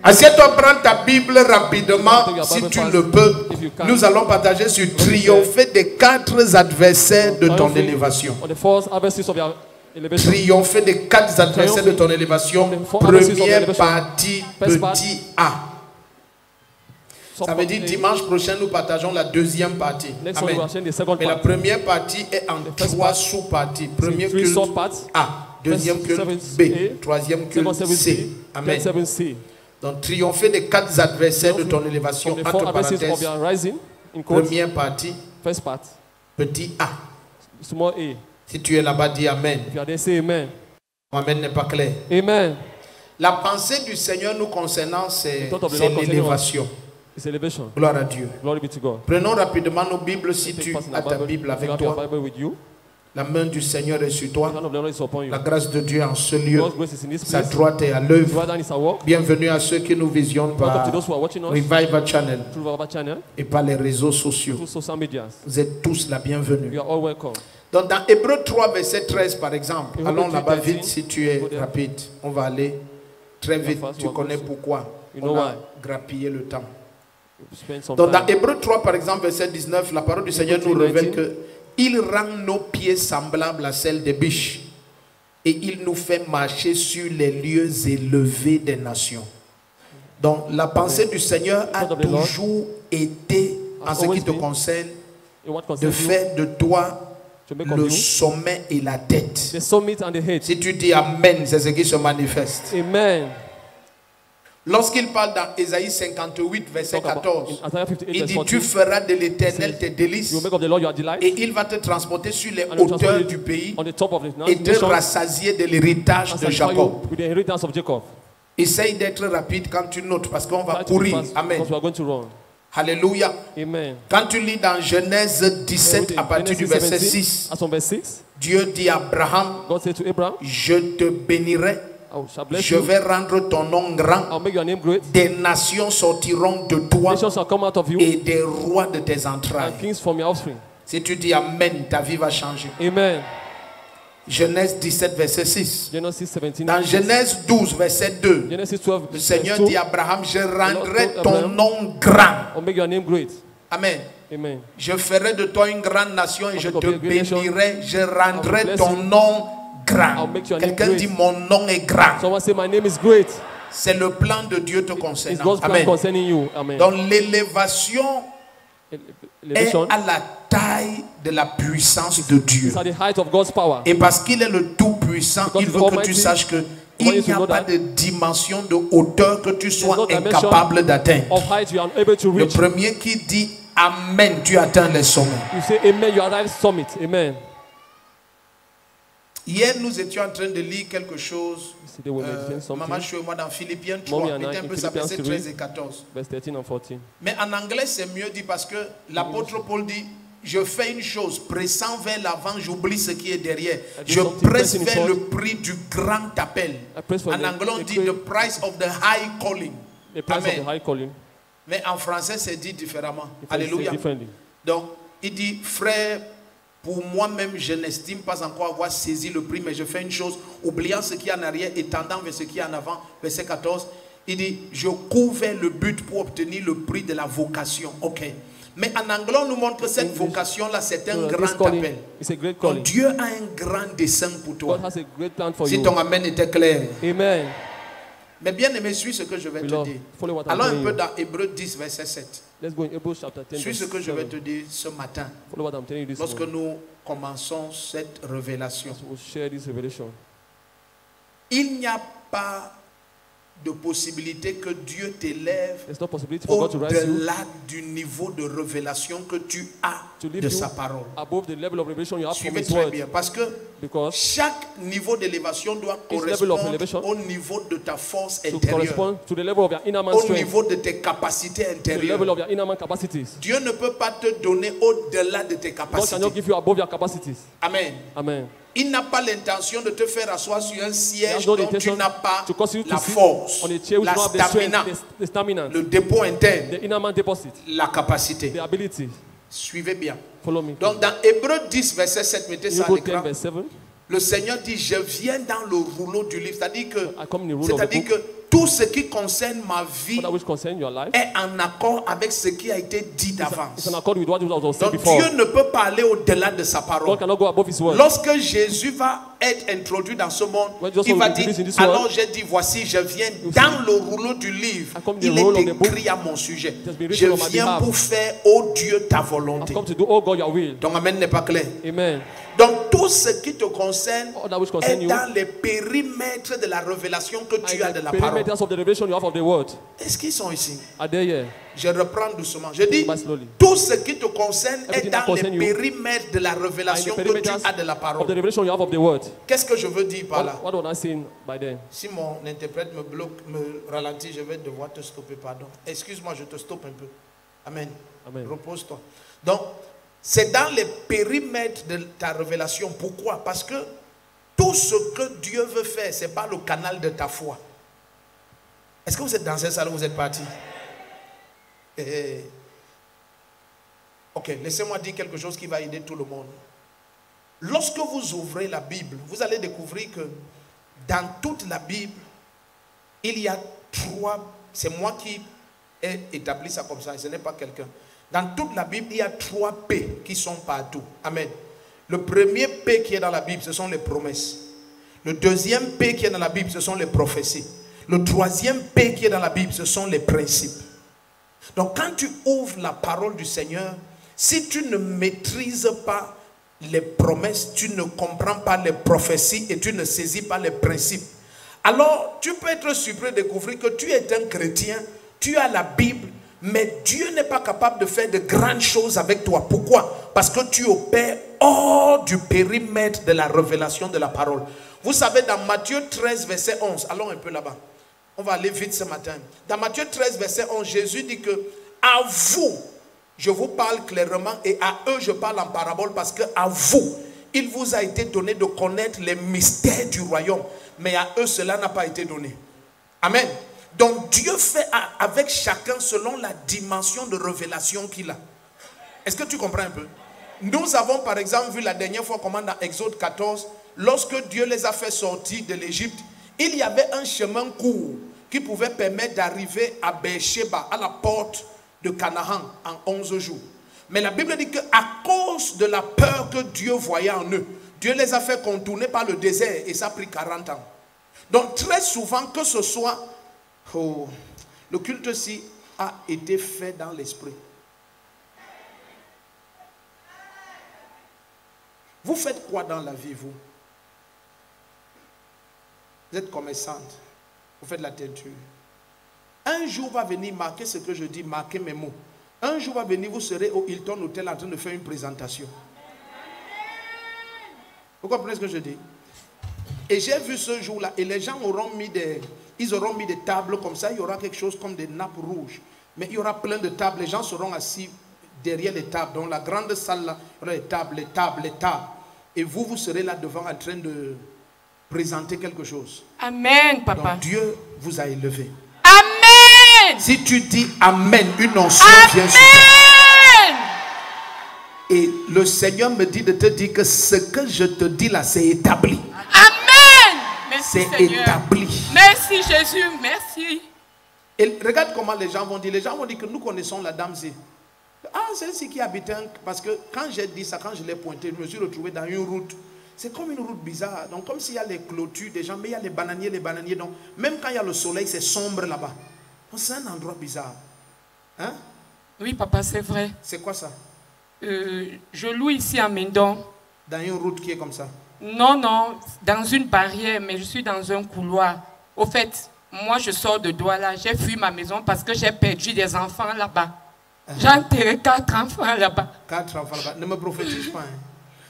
Assieds-toi, prends ta Bible rapidement, si tu le peux. Nous allons partager sur triompher des 4 adversaires de ton élévation. Triompher des 4 adversaires de ton élévation. Première partie, petit A. Ça veut dire dimanche prochain, nous partageons la deuxième partie. Amen. Mais la première partie est en 3 sous-parties. Premier culte A, deuxième culte B, troisième culte C. Amen. Donc, triompher des 4 adversaires de ton élévation. Entre parenthèses, première partie, petit A. Si tu es là-bas, dis Amen. Amen n'est pas clair. Amen. La pensée du Seigneur nous concernant, c'est l'élévation. Gloire à Dieu. Prenons rapidement nos Bibles si tu as ta Bible avec toi. La main du Seigneur est sur toi. La grâce de Dieu en ce lieu. Sa droite est à l'œuvre. Bienvenue à ceux qui nous visionnent par Revival Channel et par les réseaux sociaux. Vous êtes tous la bienvenue. Donc dans Hébreux 3, verset 13 par exemple, allons là-bas vite si tu es rapide. On va aller très vite. Tu connais pourquoi. On va grappiller le temps. Donc dans Hébreux 3 par exemple, verset 19, la parole du Seigneur nous révèle que il rend nos pieds semblables à celles des biches et il nous fait marcher sur les lieux élevés des nations. Donc la pensée du Seigneur a toujours été, en ce qui te concerne, de faire de toi le sommet et la tête. Si tu dis Amen, c'est ce qui se manifeste. Amen. Lorsqu'il parle dans Ésaïe 58, verset 14, il dit tu feras de l'Éternel tes délices et il va te transporter sur les hauteurs du pays et te rassasier de l'héritage de Jacob. Essaye d'être rapide quand tu notes parce qu'on va courir. Amen. Alléluia. Quand tu lis dans Genèse 17 à partir du verset 6, Dieu dit à Abraham, je te bénirai. Je vais rendre ton nom grand. Des nations sortiront de toi et des rois de tes entrailles. Si tu dis Amen, ta vie va changer. Amen. Genèse 17, verset 6. Dans Genèse 12, verset 2, le Seigneur dit à Abraham, je rendrai ton nom grand. Amen. Je ferai de toi une grande nation et je te bénirai. Je rendrai ton nom grand. Quelqu'un dit mon nom est grand. C'est le plan de Dieu te concernant. Amen. Donc l'élévation est à la taille de la puissance de Dieu. Et parce qu'il est le tout-puissant, il veut que tu saches que il n'y a pas de dimension de hauteur que tu sois incapable d'atteindre. Le premier qui dit Amen, tu atteins les sommets. Hier, nous étions en train de lire quelque chose. Maman Chou et moi dans Philippiens 3, était un peu ça, verset 13 et 14. Mais en anglais, c'est mieux dit parce que l'apôtre Paul dit je fais une chose, pressant vers l'avant, j'oublie ce qui est derrière. Je presse vers le prix du grand appel. En anglais, on dit the price of the high calling. Amen. Mais en français, c'est dit différemment. Alléluia. Donc, il dit, frère, pour moi-même, je n'estime pas encore avoir saisi le prix, mais je fais une chose, oubliant ce qui est en arrière et tendant vers ce qui est en avant. Verset 14, il dit, je cours vers le but pour obtenir le prix de la vocation. Ok. Mais en anglais, on nous montre que cette vocation-là, c'est un grand appel. Donc, Dieu a un grand dessein pour toi. Si ton amen était clair. Amen. Mais bien aimé, suis ce que je vais te dire. Allons un peu dans Hébreux 10, verset 7. Suis ce que je vais te dire ce matin. Lorsque nous commençons cette révélation. Il n'y a pas de possibilité que Dieu t'élève au-delà du niveau de révélation que tu as de sa parole. Suivez très bien, parce que chaque niveau d'élévation doit correspondre au niveau de ta force intérieure, au niveau de tes capacités intérieures. Dieu ne peut pas te donner au-delà de tes capacités. Amen. Amen. Il n'a pas l'intention de te faire asseoir sur un siège dont tu n'as pas la force, la stamina, le dépôt interne, la capacité. Suivez bien. Donc dans Hébreux 10, verset 7, mettez ça à l'écran. Le Seigneur dit, je viens dans le rouleau du livre. C'est-à-dire que tout ce qui concerne ma vie est en accord avec ce qui a été dit d'avance. Donc Dieu ne peut pas aller au-delà de sa parole. Lorsque Jésus va être introduit dans ce monde, il va dire, alors j'ai dit, voici, je viens dans le rouleau du livre. Il est écrit à mon sujet. Je viens pour faire, ô Dieu, ta volonté. Donc amen n'est pas clair. Donc tout ce qui te concerne est dans les périmètres de la révélation que tu as de la parole. Est-ce qu'ils sont ici? Je reprends doucement. Je dis, tout ce qui te concerne est dans les périmètres de la révélation que tu as de la parole. Qu'est-ce que je veux dire par là? Si mon interprète me bloque, me ralentit, je vais devoir te stopper, pardon. Excuse-moi, je te stoppe un peu. Amen. Repose-toi. Donc, c'est dans les périmètres de ta révélation. Pourquoi? Parce que tout ce que Dieu veut faire, ce n'est pas le canal de ta foi. Est-ce que vous êtes dans cette salle où vous êtes parti? Ok, laissez-moi dire quelque chose qui va aider tout le monde. Lorsque vous ouvrez la Bible, vous allez découvrir que dans toute la Bible, il y a trois, c'est moi qui ai établi ça comme ça, et ce n'est pas quelqu'un. Dans toute la Bible, il y a 3 P qui sont partout. Amen. Le premier P qui est dans la Bible, ce sont les promesses. Le deuxième P qui est dans la Bible, ce sont les prophéties. Le troisième P qui est dans la Bible, ce sont les principes. Donc quand tu ouvres la parole du Seigneur, si tu ne maîtrises pas les promesses, tu ne comprends pas les prophéties et tu ne saisis pas les principes, alors tu peux être surpris de découvrir que tu es un chrétien, tu as la Bible, mais Dieu n'est pas capable de faire de grandes choses avec toi. Pourquoi? Parce que tu opères hors du périmètre de la révélation de la parole. Vous savez, dans Matthieu 13, verset 11, allons un peu là-bas. On va aller vite ce matin. Dans Matthieu 13, verset 11, Jésus dit que à vous, je vous parle clairement, et à eux, je parle en parabole, parce que à vous, il vous a été donné de connaître les mystères du royaume, mais à eux, cela n'a pas été donné. Amen. Donc Dieu fait avec chacun selon la dimension de révélation qu'il a. Est-ce que tu comprends un peu? Nous avons par exemple vu la dernière fois comment dans Exode 14, lorsque Dieu les a fait sortir de l'Égypte, il y avait un chemin court qui pouvait permettre d'arriver à Beersheba, à la porte de Canaan, en 11 jours. Mais la Bible dit qu'à cause de la peur que Dieu voyait en eux, Dieu les a fait contourner par le désert et ça a pris 40 ans. Donc très souvent, que ce soit... Oh, le culte-ci a été fait dans l'esprit. Vous faites quoi dans la vie, vous? Vous êtes commerçante. Vous faites la teinture. Un jour va venir marquer ce que je dis, marquer mes mots. Un jour va venir, vous serez au Hilton Hotel en train de faire une présentation. Vous comprenez ce que je dis? Et j'ai vu ce jour-là, et les gens auront mis des... Ils auront mis des tables comme ça, il y aura quelque chose comme des nappes rouges. Mais il y aura plein de tables, les gens seront assis derrière les tables. Dans la grande salle, là, il y aura les tables, les tables, les tables. Et vous, vous serez là devant en train de présenter quelque chose. Amen, papa. Donc Dieu vous a élevé. Amen. Si tu dis Amen, une onction vient sur toi. Et le Seigneur me dit de te dire que ce que je te dis là, c'est établi. C'est établi. Merci Jésus, merci. Et regarde comment les gens vont dire. Les gens vont dire que nous connaissons la dame Z. Ah, c'est celle qui habitait. Parce que quand j'ai dit ça, quand je l'ai pointé, je me suis retrouvé dans une route. C'est comme une route bizarre. Donc comme s'il y a les clôtures des gens, mais il y a les bananiers. Donc même quand il y a le soleil, c'est sombre là-bas. C'est un endroit bizarre. Hein? Oui, papa, c'est vrai. C'est quoi ça? Je loue ici à Mendon. Dans une route qui est comme ça? Non, non, dans une barrière, mais je suis dans un couloir. Au fait, moi je sors de Douala, j'ai fui ma maison parce que j'ai perdu des enfants là-bas. J'ai enterré 4 enfants là-bas. 4 enfants là-bas, ne me prophétise pas. Hein.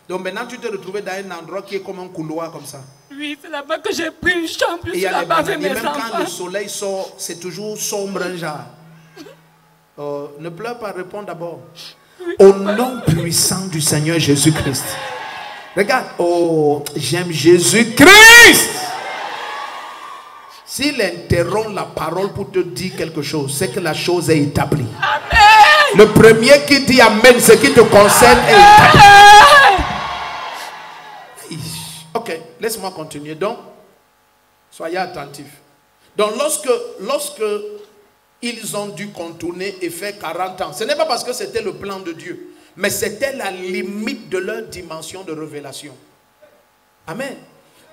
Donc maintenant tu t'es retrouvé dans un endroit qui est comme un couloir comme ça. Oui, c'est là-bas que j'ai pris une chambre, je suis là-bas avec mes enfants. Et même quand le soleil sort, c'est toujours sombre genre. Ne pleure pas, réponds d'abord. Oui, au nom puissant du Seigneur Jésus-Christ. Regarde, oh, j'aime Jésus-Christ. S'il interrompt la parole pour te dire quelque chose, c'est que la chose est établie. Amen. Le premier qui dit Amen, ce qui te concerne est établi. Ok, laisse-moi continuer. Donc, soyez attentifs. Donc lorsque ils ont dû contourner et faire 40 ans, ce n'est pas parce que c'était le plan de Dieu, mais c'était la limite de leur dimension de révélation. Amen.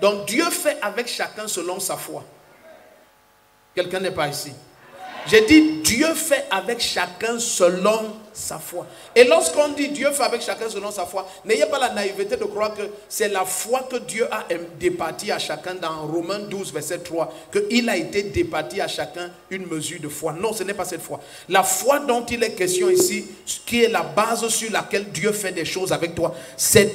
Donc Dieu fait avec chacun selon sa foi. Quelqu'un n'est pas ici. J'ai dit Dieu fait avec chacun selon sa foi. Et lorsqu'on dit Dieu fait avec chacun selon sa foi, n'ayez pas la naïveté de croire que c'est la foi que Dieu a départie à chacun dans Romains 12 verset 3, qu'il a été départi à chacun une mesure de foi. Non, ce n'est pas cette foi. La foi dont il est question ici, qui est la base sur laquelle Dieu fait des choses avec toi, c'est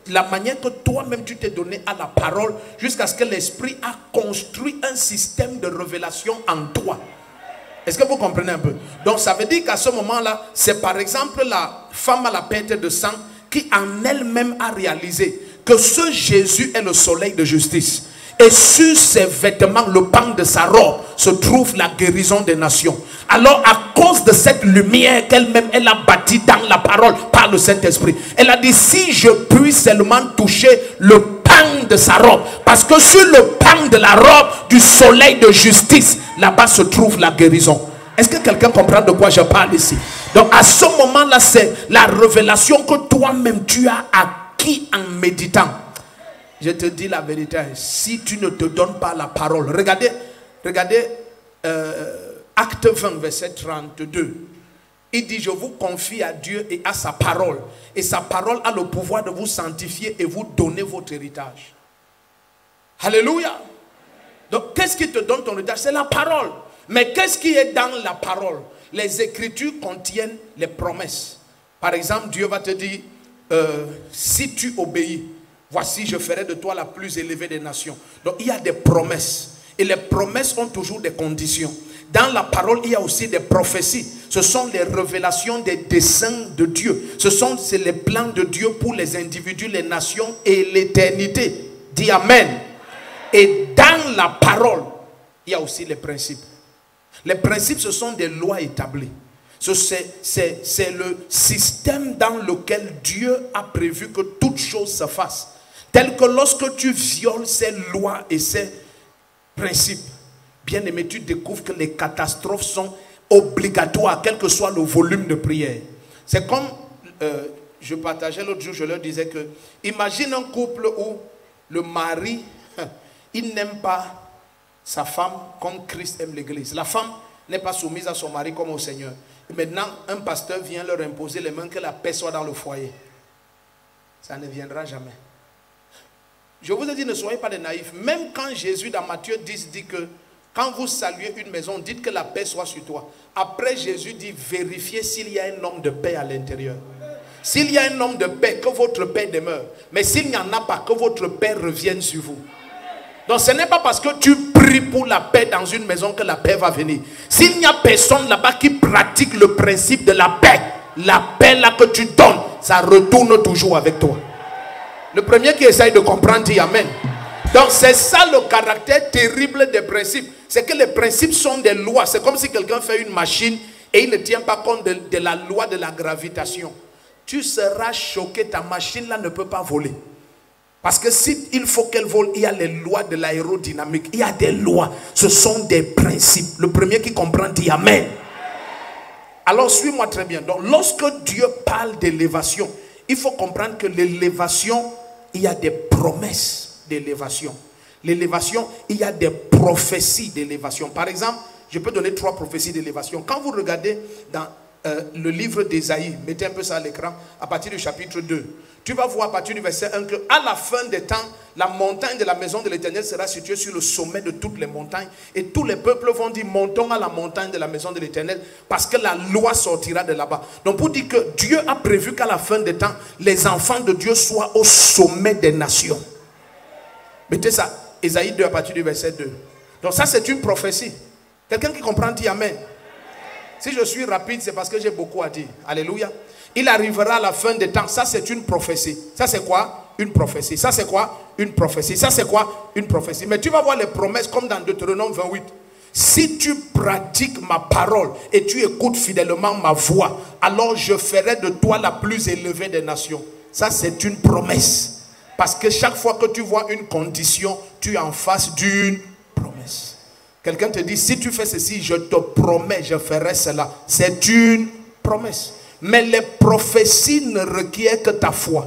la manière que toi-même tu t'es donné à la parole jusqu'à ce que l'Esprit a construit un système de révélation en toi. Est-ce que vous comprenez un peu? Donc ça veut dire qu'à ce moment-là, c'est par exemple la femme à la perte de sang qui en elle-même a réalisé que ce Jésus est le soleil de justice. Et sur ses vêtements, le pan de sa robe, se trouve la guérison des nations. Alors à cause de cette lumière qu'elle-même, elle a bâtie dans la parole par le Saint-Esprit, elle a dit, si je puis seulement toucher le pan de sa robe, parce que sur le pan de la robe du soleil de justice, là-bas se trouve la guérison. Est-ce que quelqu'un comprend de quoi je parle ici? Donc à ce moment-là, c'est la révélation que toi-même tu as acquis en méditant. Je te dis la vérité, si tu ne te donnes pas la parole, regardez Acte 20 verset 32. Il dit, je vous confie à Dieu et à sa parole. Et sa parole a le pouvoir de vous sanctifier et vous donner votre héritage. Alléluia. Donc qu'est-ce qui te donne ton héritage? C'est la parole. Mais qu'est-ce qui est dans la parole? Les Écritures contiennent les promesses. Par exemple, Dieu va te dire, si tu obéis, voici, je ferai de toi la plus élevée des nations. Donc, il y a des promesses. Et les promesses ont toujours des conditions. Dans la parole, il y a aussi des prophéties. Ce sont les révélations des desseins de Dieu. C'est les plans de Dieu pour les individus, les nations et l'éternité. Dis Amen. Et dans la parole, il y a aussi les principes. Les principes, ce sont des lois établies. C'est le système dans lequel Dieu a prévu que toute chose se fasse. Tel que lorsque tu violes ces lois et ces principes, bien aimé, tu découvres que les catastrophes sont obligatoires, quel que soit le volume de prière. C'est comme, je partageais l'autre jour, je leur disais que, imagine un couple où le mari, il n'aime pas sa femme comme Christ aime l'église. La femme n'est pas soumise à son mari comme au Seigneur. Et maintenant, un pasteur vient leur imposer les mains, que la paix soit dans le foyer. Ça ne viendra jamais. Je vous ai dit, ne soyez pas des naïfs. Même quand Jésus dans Matthieu 10 dit que quand vous saluez une maison, dites que la paix soit sur toi. Après, Jésus dit, vérifiez s'il y a un homme de paix à l'intérieur. S'il y a un homme de paix, que votre paix demeure. Mais s'il n'y en a pas, que votre paix revienne sur vous. Donc ce n'est pas parce que tu pries pour la paix dans une maison que la paix va venir. S'il n'y a personne là-bas qui pratique le principe de la paix là que tu donnes, ça retourne toujours avec toi. Le premier qui essaye de comprendre dit Amen. Donc c'est ça le caractère terrible des principes. C'est que les principes sont des lois. C'est comme si quelqu'un fait une machine et il ne tient pas compte de la loi de la gravitation. Tu seras choqué, ta machine là ne peut pas voler. Parce que s'il faut qu'elle vole, il y a les lois de l'aérodynamique. Il y a des lois. Ce sont des principes. Le premier qui comprend dit Amen. Alors suis-moi très bien. Donc lorsque Dieu parle d'élévation, il faut comprendre que l'élévation, il y a des promesses d'élévation. L'élévation, il y a des prophéties d'élévation. Par exemple, je peux donner 3 prophéties d'élévation. Quand vous regardez dans le livre d'Ésaïe, mettez un peu ça à l'écran, à partir du chapitre 2. Tu vas voir à partir du verset 1 qu'à la fin des temps, la montagne de la maison de l'Éternel sera située sur le sommet de toutes les montagnes. Et tous les peuples vont dire, montons à la montagne de la maison de l'Éternel, parce que la loi sortira de là-bas. Donc pour dire que Dieu a prévu qu'à la fin des temps, les enfants de Dieu soient au sommet des nations. Mettez ça, Ésaïe 2 à partir du verset 2. Donc ça c'est une prophétie. Quelqu'un qui comprend dit Amen. Si je suis rapide, c'est parce que j'ai beaucoup à dire. Alléluia. Il arrivera à la fin des temps. Ça, c'est une prophétie. Ça, c'est quoi? Une prophétie. Ça, c'est quoi? Une prophétie. Ça, c'est quoi? Une prophétie. Mais tu vas voir les promesses comme dans Deutéronome 28. Si tu pratiques ma parole et tu écoutes fidèlement ma voix, alors je ferai de toi la plus élevée des nations. Ça, c'est une promesse. Parce que chaque fois que tu vois une condition, tu es en face d'une promesse. Quelqu'un te dit, si tu fais ceci, je te promets, je ferai cela. C'est une promesse. Mais les prophéties ne requièrent que ta foi.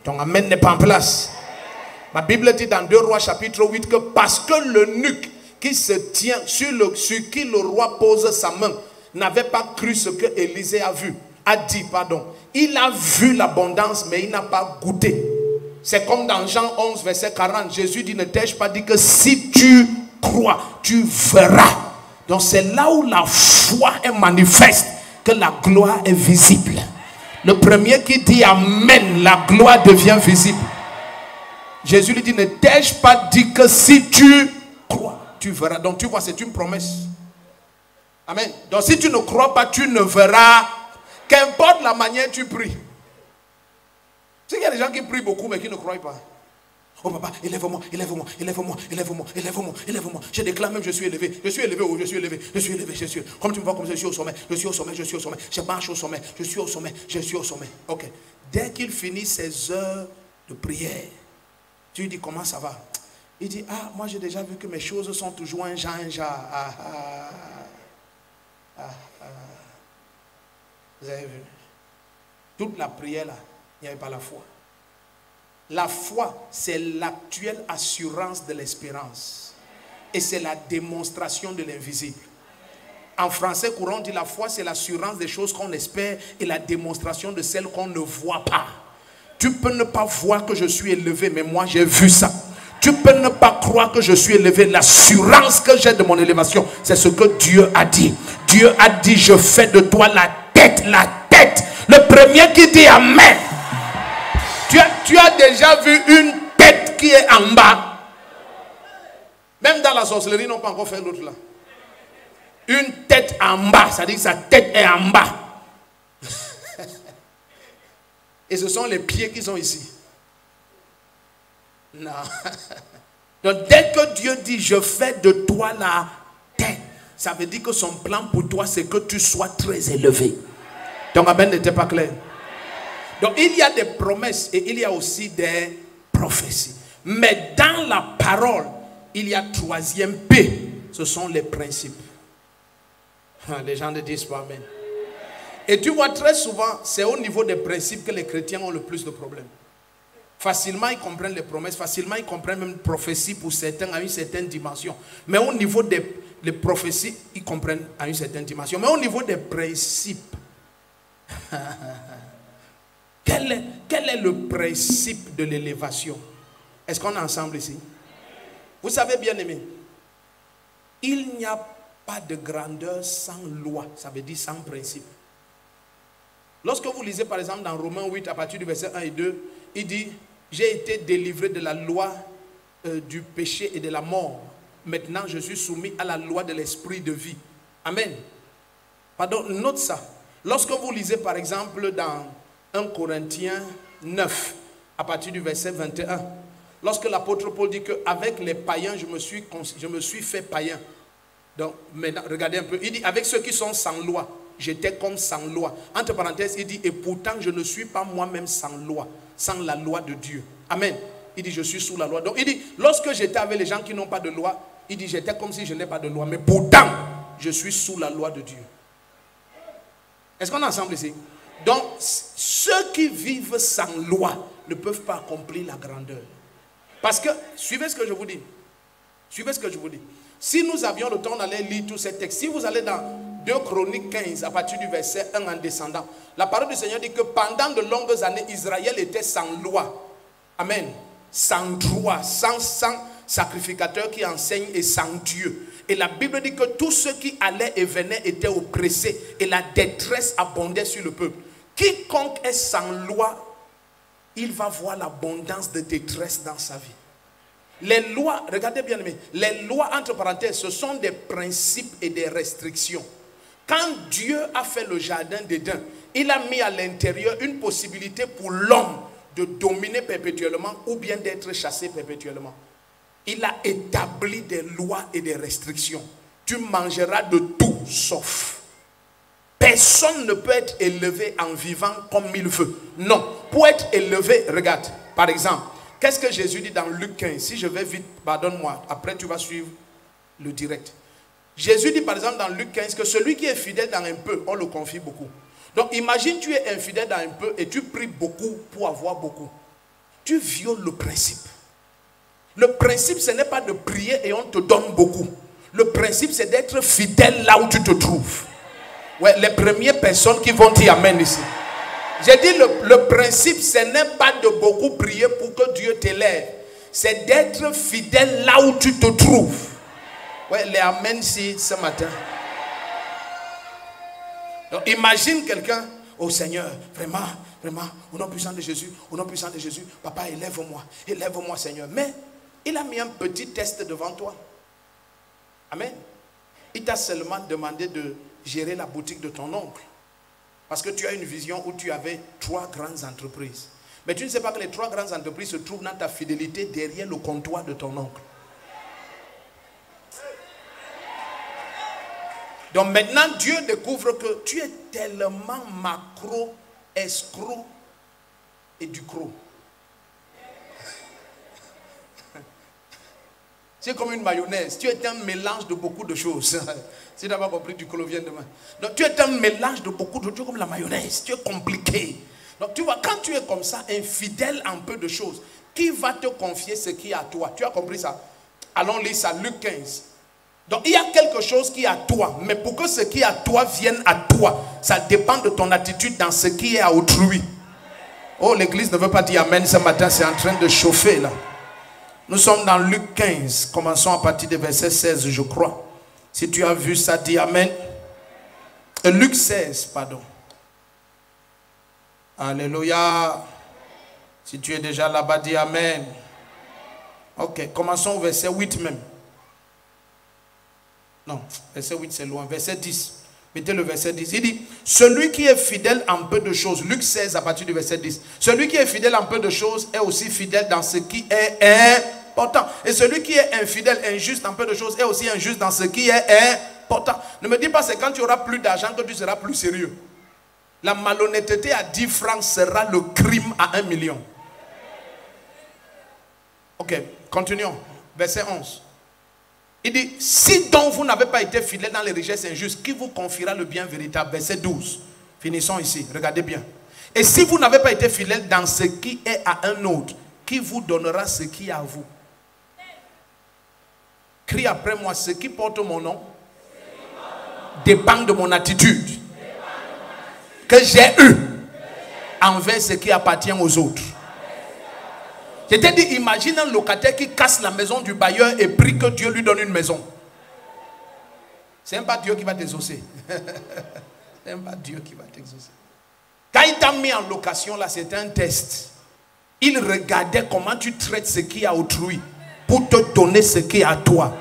Ton amen n'est pas en place. Ma Bible dit dans 2 Rois chapitre 8 que parce que l'eunuque qui se tient sur qui le roi pose sa main n'avait pas cru ce que Élisée a dit, pardon. Il a vu l'abondance, mais il n'a pas goûté. C'est comme dans Jean 11, verset 40. Jésus dit, ne t'ai-je pas dit que si tu crois, tu verras. Donc c'est là où la foi est manifeste, que la gloire est visible. Le premier qui dit Amen, la gloire devient visible. Jésus lui dit, ne t'ai-je pas dit que si tu crois, tu verras. Donc tu vois, c'est une promesse. Amen. Donc si tu ne crois pas, tu ne verras. Qu'importe la manière tu pries. Tu sais qu'il y a des gens qui prient beaucoup mais qui ne croient pas. Oh papa, élève-moi, élève-moi, élève-moi, élève-moi, élève-moi, élève-moi. Je déclare même, je suis élevé. Je suis élevé, oh, je suis élevé, je suis élevé, je suis. Comme tu me vois, comme je suis au sommet, je suis au sommet, je suis au sommet. Je marche au sommet, je suis au sommet, je suis au sommet. Ok. Dès qu'il finit ses heures de prière, tu lui dis comment ça va. Il dit, ah, moi j'ai déjà vu que mes choses sont toujours un genre. Vous avez vu? Toute la prière là, il n'y avait pas la foi. La foi, c'est l'actuelle assurance de l'espérance. Et c'est la démonstration de l'invisible. En français courant, on dit la foi, c'est l'assurance des choses qu'on espère et la démonstration de celles qu'on ne voit pas. Tu peux ne pas voir que je suis élevé, mais moi j'ai vu ça. Tu peux ne pas croire que je suis élevé. L'assurance que j'ai de mon élévation, c'est ce que Dieu a dit. Dieu a dit, je fais de toi la tête, la tête. Le premier qui dit Amen. Tu as déjà vu une tête qui est en bas. Même dans la sorcellerie, ils n'ont pas encore fait l'autre là. Une tête en bas, ça dit que sa tête est en bas. Et ce sont les pieds qui sont ici. Non. Donc dès que Dieu dit, je fais de toi la tête, ça veut dire que son plan pour toi, c'est que tu sois très élevé. Ton amen n'était pas clair. Donc il y a des promesses et il y a aussi des prophéties. Mais dans la parole, il y a troisième P. Ce sont les principes. Les gens ne disent pas amen. Et tu vois très souvent, c'est au niveau des principes que les chrétiens ont le plus de problèmes. Facilement ils comprennent les promesses, facilement ils comprennent même les prophéties pour certains à une certaine dimension. Mais au niveau des prophéties, ils comprennent à une certaine dimension. Mais au niveau des principes, quel est le principe de l'élévation? Est-ce qu'on est ensemble ici? Vous savez, bien aimé, il n'y a pas de grandeur sans loi, ça veut dire sans principe. Lorsque vous lisez par exemple dans Romains 8 à partir du verset 1 et 2, il dit, j'ai été délivré de la loi du péché et de la mort. Maintenant je suis soumis à la loi de l'esprit de vie. Amen. Pardon, note ça. Lorsque vous lisez par exemple dans 1 Corinthiens 9 à partir du verset 21, lorsque l'apôtre Paul dit qu'avec les païens je me suis fait païen. Donc maintenant regardez un peu, il dit avec ceux qui sont sans loi, j'étais comme sans loi. Entre parenthèses, il dit et pourtant je ne suis pas moi-même sans loi, sans la loi de Dieu. Amen. Il dit je suis sous la loi. Donc il dit lorsque j'étais avec les gens qui n'ont pas de loi, il dit j'étais comme si je n'ai pas de loi, mais pourtant je suis sous la loi de Dieu. Est-ce qu'on est ensemble ici? Donc ceux qui vivent sans loi ne peuvent pas accomplir la grandeur. Parce que, suivez ce que je vous dis. Suivez ce que je vous dis. Si nous avions le temps d'aller lire tous ces textes, si vous allez dans 2 Chroniques 15, à partir du verset 1 en descendant, la parole du Seigneur dit que pendant de longues années, Israël était sans loi. Amen. Sans droit, sans sacrificateur qui enseigne et sans Dieu. Et la Bible dit que tous ceux qui allaient et venaient étaient oppressés et la détresse abondait sur le peuple. Quiconque est sans loi, il va voir l'abondance de détresse dans sa vie. Les lois, regardez bien, les lois entre parenthèses, ce sont des principes et des restrictions. Quand Dieu a fait le jardin d'Éden, il a mis à l'intérieur une possibilité pour l'homme de dominer perpétuellement ou bien d'être chassé perpétuellement. Il a établi des lois et des restrictions. Tu mangeras de tout sauf. Personne ne peut être élevé en vivant comme il veut. Non. Pour être élevé, regarde, par exemple, qu'est-ce que Jésus dit dans Luc 15? Si je vais vite, pardonne-moi, après tu vas suivre le direct. Jésus dit par exemple dans Luc 15 que celui qui est fidèle dans un peu, on le confie beaucoup. Donc imagine tu es infidèle dans un peu et tu pries beaucoup pour avoir beaucoup. Tu violes le principe. Le principe, ce n'est pas de prier et on te donne beaucoup. Le principe, c'est d'être fidèle là où tu te trouves. Ouais, les premières personnes qui vont dire amen ici. J'ai dit le principe, ce n'est pas de beaucoup prier pour que Dieu t'élève. C'est d'être fidèle là où tu te trouves. Ouais, les amen ici ce matin. Donc imagine quelqu'un, oh Seigneur, vraiment, vraiment, au nom puissant de Jésus, au nom puissant de Jésus, papa, élève-moi Seigneur. Mais il a mis un petit test devant toi. Amen. Il t'a seulement demandé de gérer la boutique de ton oncle. Parce que tu as une vision où tu avais 3 grandes entreprises. Mais tu ne sais pas que les 3 grandes entreprises se trouvent dans ta fidélité derrière le comptoir de ton oncle. Donc maintenant, Dieu découvre que tu es tellement macro, escroc et du croc. Tu es comme une mayonnaise. Tu es un mélange de beaucoup de choses. Si tu n'as pas compris, du colo vient demain. Donc tu es un mélange de beaucoup de choses. Tu es comme la mayonnaise. Tu es compliqué. Donc tu vois, quand tu es comme ça, infidèle en peu de choses, qui va te confier ce qui est à toi? Tu as compris ça? Allons lire ça, Luc 15. Donc il y a quelque chose qui est à toi. Mais pour que ce qui est à toi vienne à toi, ça dépend de ton attitude dans ce qui est à autrui. Oh, l'église ne veut pas dire amen ce matin. C'est en train de chauffer là. Nous sommes dans Luc 15. Commençons à partir du verset 16, je crois. Si tu as vu ça, dis amen. Luc 16, pardon. Alléluia. Si tu es déjà là-bas, dis amen. Ok, commençons au verset 8 même. Non, verset 8 c'est loin. Verset 10. Mettez le verset 10. Il dit, celui qui est fidèle en peu de choses. Luc 16 à partir du verset 10. Celui qui est fidèle en peu de choses est aussi fidèle dans ce qui est important. Et celui qui est infidèle, injuste en peu de choses est aussi injuste dans ce qui est important. Ne me dis pas c'est quand tu auras plus d'argent que tu seras plus sérieux. La malhonnêteté à 10 francs sera le crime à 1 million. Ok, continuons. Verset 11. Il dit, si donc vous n'avez pas été fidèle dans les richesses injustes, qui vous confiera le bien véritable? Verset 12. Finissons ici, regardez bien. Et si vous n'avez pas été fidèle dans ce qui est à un autre, qui vous donnera ce qui est à vous? Crie après moi, ce qui porte mon nom dépend de mon attitude que j'ai eue envers ce qui appartient aux autres. Je t'ai dit, imagine un locataire qui casse la maison du bailleur et prie que Dieu lui donne une maison. C'est même pas Dieu qui va t'exaucer. C'est même pas Dieu qui va t'exaucer. Quand il t'a mis en location là, c'était un test. Il regardait comment tu traites ce qui est à autrui pour te donner ce qui est à toi.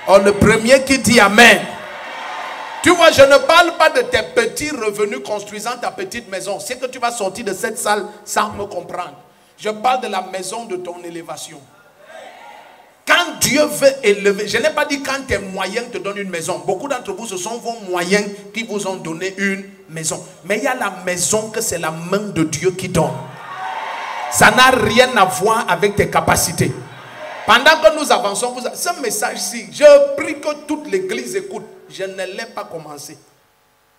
Oh, le premier qui dit amen. Tu vois, je ne parle pas de tes petits revenus construisant ta petite maison. C'est que tu vas sortir de cette salle sans me comprendre. Je parle de la maison de ton élévation. Quand Dieu veut élever, je n'ai pas dit quand tes moyens te donnent une maison. Beaucoup d'entre vous, ce sont vos moyens qui vous ont donné une maison. Mais il y a la maison que c'est la main de Dieu qui donne. Ça n'a rien à voir avec tes capacités. Pendant que nous avançons, ce message-ci, je prie que toute l'église écoute. Je ne l'ai pas commencé.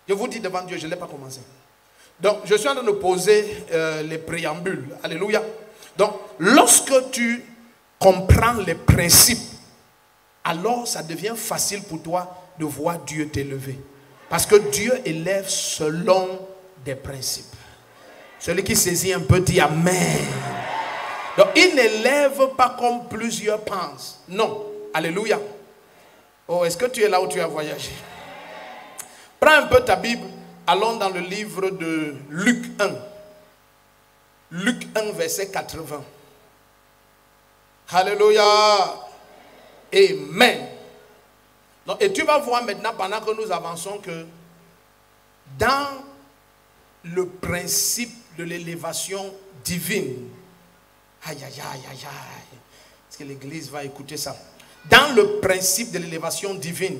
Je vous dis devant Dieu, je ne l'ai pas commencé. Donc, je suis en train de poser les préambules. Alléluia. Donc, lorsque tu comprends les principes, alors ça devient facile pour toi de voir Dieu t'élever. Parce que Dieu élève selon des principes. Celui qui saisit un peu dit amen. Donc, il n'élève pas comme plusieurs pensent. Non. Alléluia. Oh, est-ce que tu es là où tu as voyagé? Prends un peu ta Bible. Allons dans le livre de Luc 1. Luc 1, verset 80. Alléluia. Amen. Donc, et tu vas voir maintenant, pendant que nous avançons, que dans le principe de l'élévation divine, aïe, aïe, aïe, aïe, aïe, est-ce que l'église va écouter ça? Dans le principe de l'élévation divine,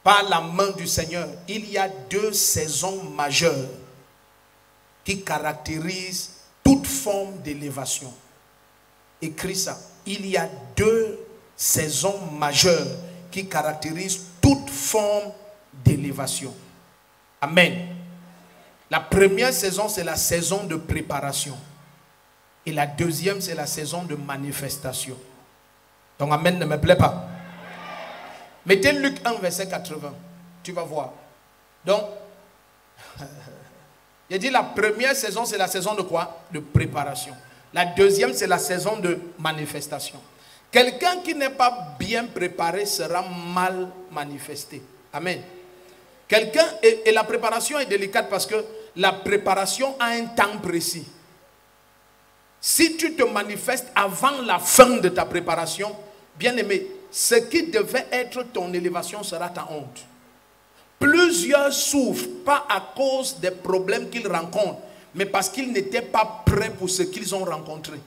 par la main du Seigneur, il y a 2 saisons majeures qui caractérisent toute forme d'élévation. Écris ça. Il y a 2 saisons majeures qui caractérise toute forme d'élévation. Amen. La première saison, c'est la saison de préparation. Et la deuxième, c'est la saison de manifestation. Donc, amen ne me plaît pas. Mettez Luc 1, verset 80. Tu vas voir. Donc, il dit la première saison, c'est la saison de quoi? De préparation. La deuxième, c'est la saison de manifestation. Quelqu'un qui n'est pas bien préparé sera mal manifesté. Amen. Quelqu'un, et la préparation est délicate parce que la préparation a un temps précis. Si tu te manifestes avant la fin de ta préparation, bien aimé, ce qui devait être ton élévation sera ta honte. Plusieurs souffrent, pas à cause des problèmes qu'ils rencontrent, mais parce qu'ils n'étaient pas prêts pour ce qu'ils ont rencontré.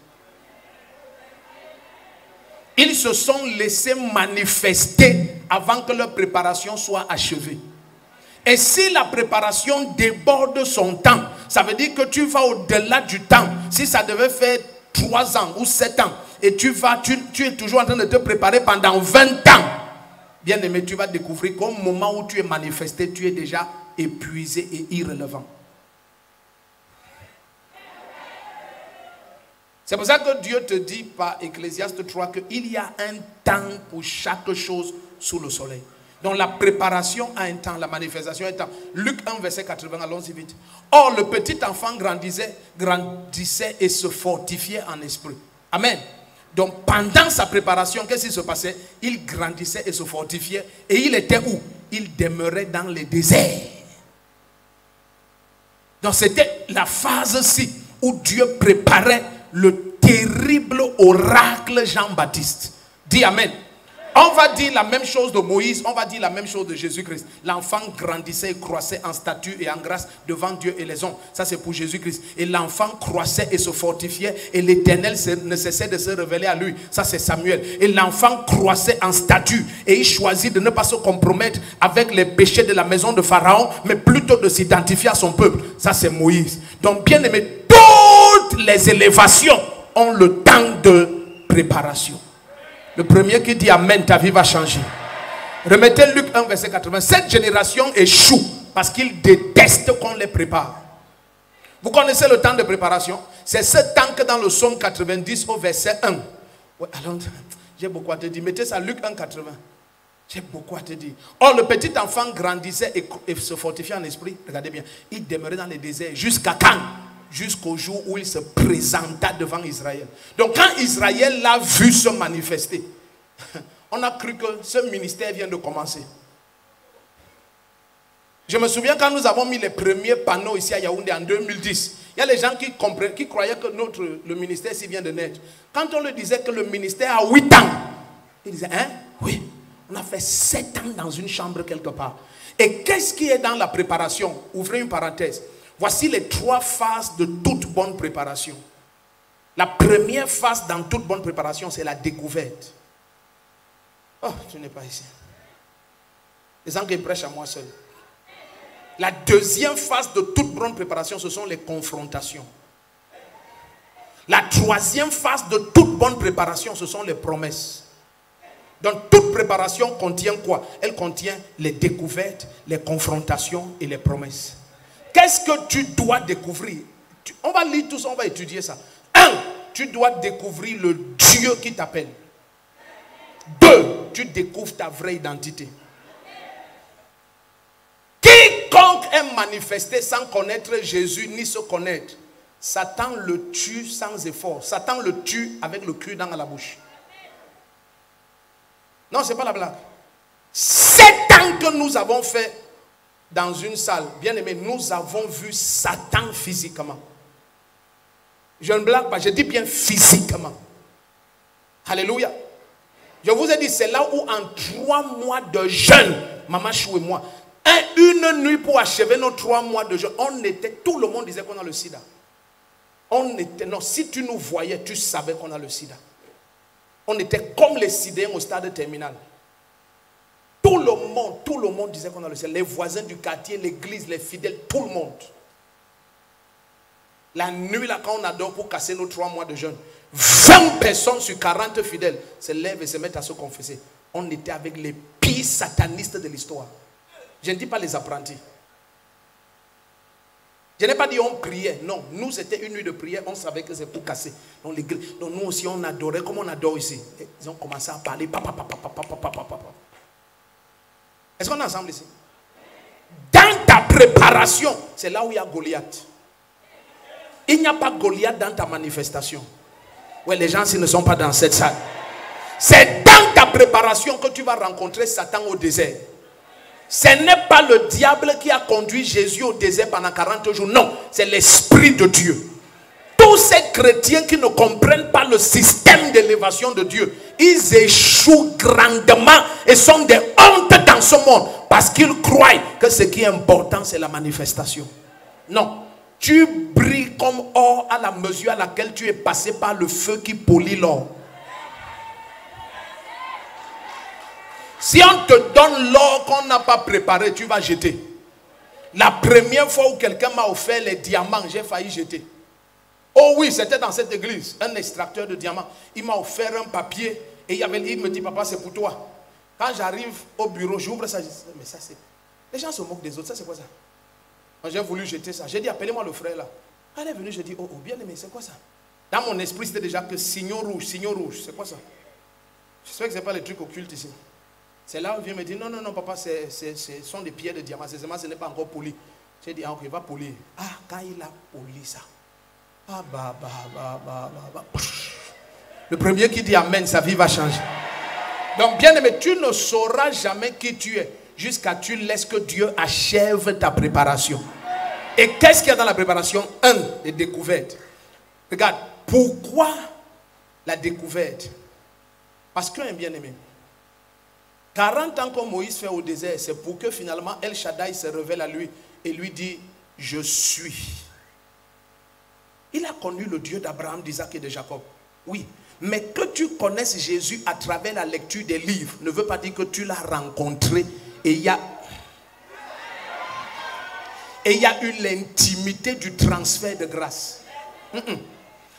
Ils se sont laissés manifester avant que leur préparation soit achevée. Et si la préparation déborde son temps, ça veut dire que tu vas au-delà du temps. Si ça devait faire 3 ans ou 7 ans, et tu es toujours en train de te préparer pendant 20 ans, bien aimé, tu vas découvrir qu'au moment où tu es manifesté, tu es déjà épuisé et irrelevant. C'est pour ça que Dieu te dit par Ecclésiaste 3 qu'il y a un temps pour chaque chose sous le soleil. Donc la préparation a un temps, la manifestation a un temps. Luc 1, verset 80, allons-y vite. Or, le petit enfant grandissait et se fortifiait en esprit. Amen. Donc pendant sa préparation, qu'est-ce qui se passait? Il grandissait et se fortifiait. Et il était où? Il demeurait dans les déserts. Donc c'était la phase-ci où Dieu préparait le terrible oracle Jean-Baptiste. Dis Amen. On va dire la même chose de Moïse, on va dire la même chose de Jésus-Christ. L'enfant grandissait et croissait en statut et en grâce devant Dieu et les hommes. Ça c'est pour Jésus-Christ. Et l'enfant croissait et se fortifiait et l'Éternel ne cessait de se révéler à lui. Ça c'est Samuel. Et l'enfant croissait en statut et il choisit de ne pas se compromettre avec les péchés de la maison de Pharaon, mais plutôt de s'identifier à son peuple. Ça c'est Moïse. Donc bien aimé, toutes les élévations ont le temps de préparation. Le premier qui dit Amen, ta vie va changer. Remettez Luc 1, verset 80. Cette génération échoue parce qu'ils détestent qu'on les prépare. Vous connaissez le temps de préparation? C'est ce temps que dans le psaume 90 au verset 1. Ouais, alors, j'ai beaucoup à te dire. Mettez ça, Luc 1, 80. J'ai beaucoup à te dire. Or, le petit enfant grandissait et se fortifiait en esprit. Regardez bien. Il demeurait dans les déserts. Jusqu'à quand? Jusqu'au jour où il se présenta devant Israël. Donc quand Israël l'a vu se manifester, on a cru que ce ministère vient de commencer. Je me souviens quand nous avons mis les premiers panneaux ici à Yaoundé en 2010, il y a les gens qui croyaient que le ministère s'y vient de naître. Quand on leur disait que le ministère a 8 ans, ils disaient, hein? Oui, on a fait 7 ans dans une chambre quelque part. Et qu'est-ce qui est dans la préparation? Ouvrez une parenthèse. Voici les 3 phases de toute bonne préparation. La première phase dans toute bonne préparation, c'est la découverte. Oh, tu n'es pas ici. Les gens qui prêchent à moi seul. La deuxième phase de toute bonne préparation, ce sont les confrontations. La troisième phase de toute bonne préparation, ce sont les promesses. Donc toute préparation contient quoi? Elle contient les découvertes, les confrontations et les promesses. Qu'est-ce que tu dois découvrir? On va lire tout ça, on va étudier ça. 1. Tu dois découvrir le Dieu qui t'appelle. 2. Tu découvres ta vraie identité. Quiconque est manifesté sans connaître Jésus ni se connaître, Satan le tue sans effort. Satan le tue avec le cul dans la bouche. Non, ce n'est pas la blague. 7 ans que nous avons fait dans une salle, bien aimé, nous avons vu Satan physiquement. Je ne blague pas, je dis bien physiquement. Alléluia. Je vous ai dit, c'est là où en 3 mois de jeûne, Maman Chou et moi, une nuit pour achever nos 3 mois de jeûne, tout le monde disait qu'on a le sida. Non, si tu nous voyais, tu savais qu'on a le sida. On était comme les sidéens au stade terminal. Tout le monde disait qu'on a le sida. Les voisins du quartier, l'église, les fidèles, tout le monde. La nuit, là, quand on adore pour casser nos 3 mois de jeûne, 20 personnes sur 40 fidèles se lèvent et se mettent à se confesser. On était avec les pires satanistes de l'histoire. Je ne dis pas les apprentis. Je n'ai pas dit on priait. Non, nous c'était une nuit de prière. On savait que c'est pour casser. Donc nous aussi on adorait comme on adore ici. Ils ont commencé à parler. Est-ce qu'on est ensemble ici? Dans ta préparation, c'est là où il y a Goliath. Il n'y a pas Goliath dans ta manifestation. Ouais, les gens s'ils ne sont pas dans cette salle. C'est dans ta préparation que tu vas rencontrer Satan au désert. Ce n'est pas le diable qui a conduit Jésus au désert pendant 40 jours. Non, c'est l'Esprit de Dieu. Tous ces chrétiens qui ne comprennent pas le système d'élévation de Dieu, ils échouent grandement et sont des hontes dans ce monde parce qu'ils croient que ce qui est important, c'est la manifestation. Non, tu brilles comme or à la mesure à laquelle tu es passé par le feu qui polit l'or. Si on te donne l'or qu'on n'a pas préparé, tu vas jeter. La première fois où quelqu'un m'a offert les diamants, j'ai failli jeter. Oh oui, c'était dans cette église, un extracteur de diamants. Il m'a offert un papier et il me dit, papa, c'est pour toi. Quand j'arrive au bureau, j'ouvre ça, je dis, mais ça c'est... Les gens se moquent des autres, ça c'est quoi ça? J'ai voulu jeter ça. J'ai dit, appelez-moi le frère là. Elle est venue, je dis, oh bien aimé, c'est quoi ça? Dans mon esprit, c'était déjà que signaux rouge, c'est quoi ça? J'espère que ce n'est pas les trucs occultes ici. C'est là où il vient me dire, non, papa, ce sont des pierres de diamant, ce n'est pas encore poli. J'ai dit, ah ok, il va polir. Ah, quand il a poli ça. Ah, Le premier qui dit amen, sa vie va changer. Donc, bien aimé, tu ne sauras jamais qui tu es jusqu'à ce que tu laisses que Dieu achève ta préparation. Et qu'est-ce qu'il y a dans la préparation? Les découvertes. Regarde, pourquoi la découverte? Parce qu'un bien aimé, 40 ans que Moïse fait au désert, c'est pour que finalement El Shaddai se révèle à lui et lui dit, je suis. Il a connu le Dieu d'Abraham, d'Isaac et de Jacob. Oui, mais que tu connaisses Jésus à travers la lecture des livres ne veut pas dire que tu l'as rencontré et il y a eu l'intimité du transfert de grâce.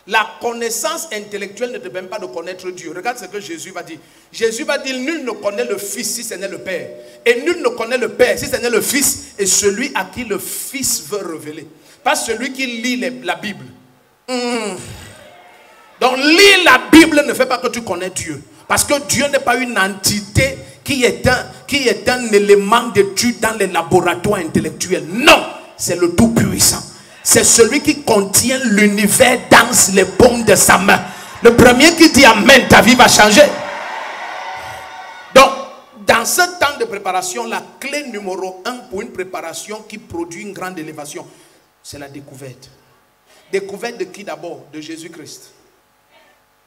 La connaissance intellectuelle ne te permet pas de connaître Dieu. Regarde ce que Jésus va dire. Jésus va dire, nul ne connaît le Fils si ce n'est le Père. Et nul ne connaît le Père si ce n'est le Fils et celui à qui le Fils veut révéler. Pas celui qui lit la Bible. Donc lire la Bible ne fait pas que tu connais Dieu. Parce que Dieu n'est pas une entité qui est un élément d'étude dans les laboratoires intellectuels. Non, c'est le Tout-Puissant. C'est celui qui contient l'univers dans les paumes de sa main. Le premier qui dit amen, ta vie va changer. Donc, dans ce temps de préparation, la clé numéro 1 pour une préparation qui produit une grande élévation, c'est la découverte. Découverte de qui d'abord? De Jésus-Christ.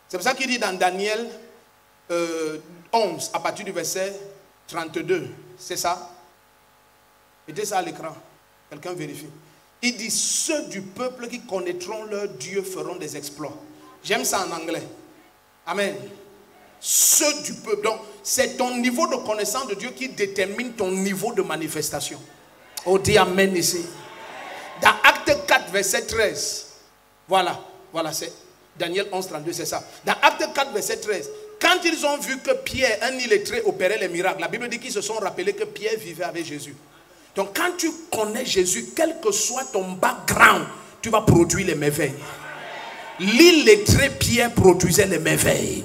C'est pour ça qu'il dit dans Daniel 11, à partir du verset 32. C'est ça? Mettez ça à l'écran. Quelqu'un vérifie. Il dit, ceux du peuple qui connaîtront leur Dieu feront des exploits. J'aime ça en anglais. Amen. Ceux du peuple. Donc, c'est ton niveau de connaissance de Dieu qui détermine ton niveau de manifestation. Oh, dis amen ici. Dans Acte 4, verset 13. Voilà, c'est Daniel 11, 32, c'est ça. Dans Acte 4, verset 13. Quand ils ont vu que Pierre, un illettré, opérait les miracles, la Bible dit qu'ils se sont rappelés que Pierre vivait avec Jésus. Donc quand tu connais Jésus, quel que soit ton background, tu vas produire les merveilles. L'illettré Pierre produisait les merveilles.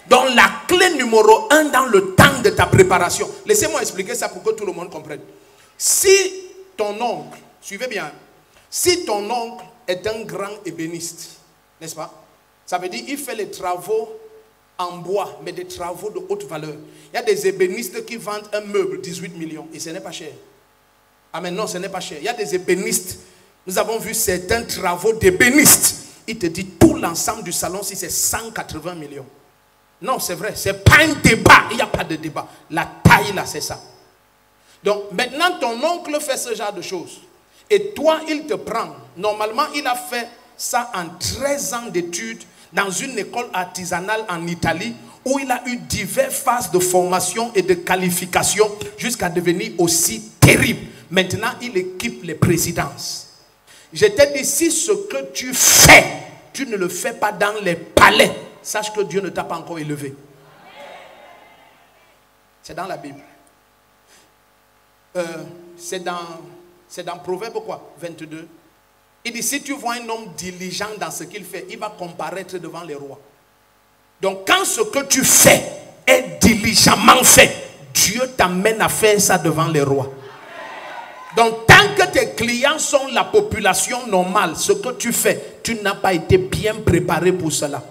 Donc la clé numéro 1 dans le temps de ta préparation. Laissez-moi expliquer ça pour que tout le monde comprenne. Si ton oncle, suivez bien, si ton oncle est un grand ébéniste, n'est-ce pas? Ça veut dire qu'il fait les travaux en bois, mais des travaux de haute valeur. Il y a des ébénistes qui vendent un meuble 18 millions et ce n'est pas cher. Amen, non, ce n'est pas cher. Il y a des ébénistes. Nous avons vu certains travaux d'ébénistes. Il te dit tout l'ensemble du salon, si c'est 180 millions. Non, c'est vrai, ce n'est pas un débat. Il n'y a pas de débat. La taille là, c'est ça. Donc maintenant, ton oncle fait ce genre de choses. Et toi, il te prend. Normalement, il a fait ça en 13 ans d'études dans une école artisanale en Italie où il a eu diverses phases de formation et de qualification jusqu'à devenir aussi terrible. Maintenant, il équipe les présidences. Je t'ai dit, si ce que tu fais, tu ne le fais pas dans les palais, sache que Dieu ne t'a pas encore élevé. C'est dans la Bible. c'est dans Proverbe quoi, 22. Il dit, si tu vois un homme diligent dans ce qu'il fait, il va comparaître devant les rois. Donc quand ce que tu fais est diligemment fait, Dieu t'amène à faire ça devant les rois. Donc tant que tes clients sont la population normale, ce que tu fais, tu n'as pas été bien préparé pour cela.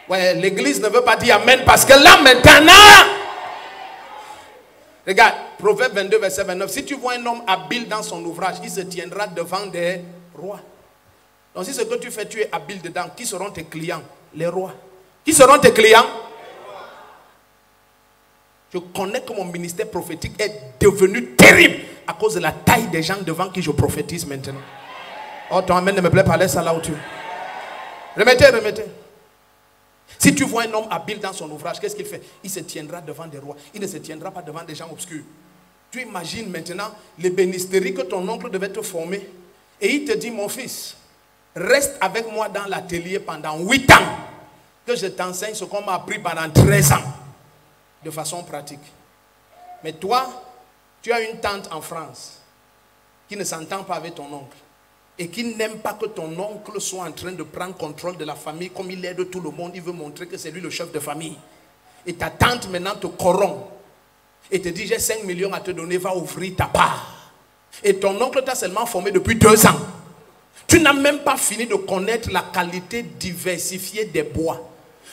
Ouais, l'église ne veut pas dire amen parce que là maintenant, regarde, Proverbe 22, verset 29, si tu vois un homme habile dans son ouvrage, il se tiendra devant des rois. Donc si ce que tu fais, tu es habile dedans, qui seront tes clients? Les rois. Qui seront tes clients? Je connais que mon ministère prophétique est devenu terrible à cause de la taille des gens devant qui je prophétise maintenant. Oh, ton amen ne me plaît pas, laisse ça là où tu es. Remettez. Si tu vois un homme habile dans son ouvrage, qu'est-ce qu'il fait? Il se tiendra devant des rois. Il ne se tiendra pas devant des gens obscurs. Tu imagines maintenant l'ébénisterie que ton oncle devait te former. Et il te dit, mon fils, reste avec moi dans l'atelier pendant 8 ans. Que je t'enseigne ce qu'on m'a appris pendant 13 ans. De façon pratique. Mais toi, tu as une tante en France qui ne s'entend pas avec ton oncle et qui n'aime pas que ton oncle soit en train de prendre contrôle de la famille comme il aide tout le monde. Il veut montrer que c'est lui le chef de famille. Et ta tante maintenant te corrompt et te dit, j'ai 5 millions à te donner, va ouvrir ta part. Et ton oncle t'a seulement formé depuis 2 ans. Tu n'as même pas fini de connaître la qualité diversifiée des bois.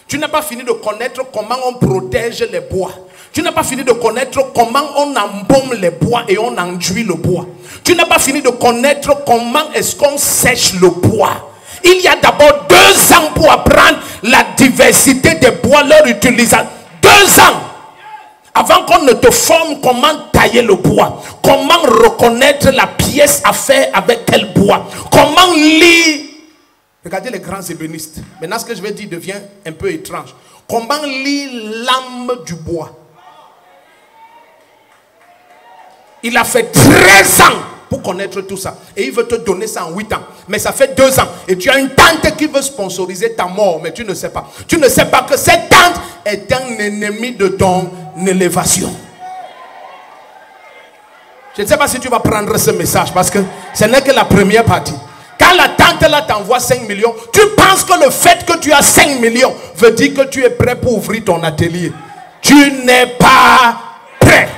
Tu n'as pas fini de connaître comment on protège les bois. Tu n'as pas fini de connaître comment on embaume les bois et on enduit le bois. Tu n'as pas fini de connaître comment est-ce qu'on sèche le bois. Il y a d'abord 2 ans pour apprendre la diversité des bois, leur utilisation. 2 ans avant qu'on ne te forme comment tailler le bois, comment reconnaître la pièce à faire avec quel bois, comment lire. Regardez les grands ébénistes. Maintenant, ce que je vais dire devient un peu étrange. Comment lire l'âme du bois? Il a fait 13 ans pour connaître tout ça. Et il veut te donner ça en 8 ans. Mais ça fait 2 ans. Et tu as une tante qui veut sponsoriser ta mort. Mais tu ne sais pas. Tu ne sais pas que cette tante est un ennemi de ton élévation. Je ne sais pas si tu vas prendre ce message. Parce que ce n'est que la première partie. Quand la tante là t'envoie 5 millions, tu penses que le fait que tu as 5 millions veut dire que tu es prêt pour ouvrir ton atelier. Tu n'es pas prêt.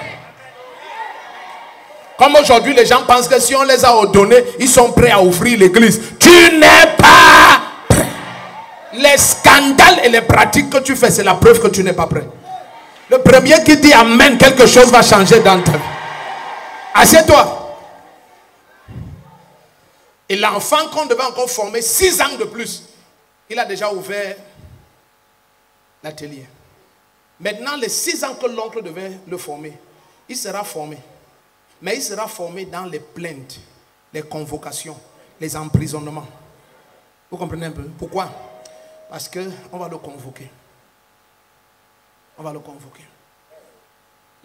Comme aujourd'hui, les gens pensent que si on les a ordonnés, ils sont prêts à ouvrir l'église. Tu n'es pas prêt. Les scandales et les pratiques que tu fais, c'est la preuve que tu n'es pas prêt. Le premier qui dit amen, quelque chose va changer dans ta vie. Assieds-toi. Et l'enfant qu'on devait encore former 6 ans de plus, il a déjà ouvert l'atelier. Maintenant, les 6 ans que l'oncle devait le former, il sera formé. Mais il sera formé dans les plaintes, les convocations, les emprisonnements. Vous comprenez un peu? Pourquoi? Parce qu'on va le convoquer. On va le convoquer.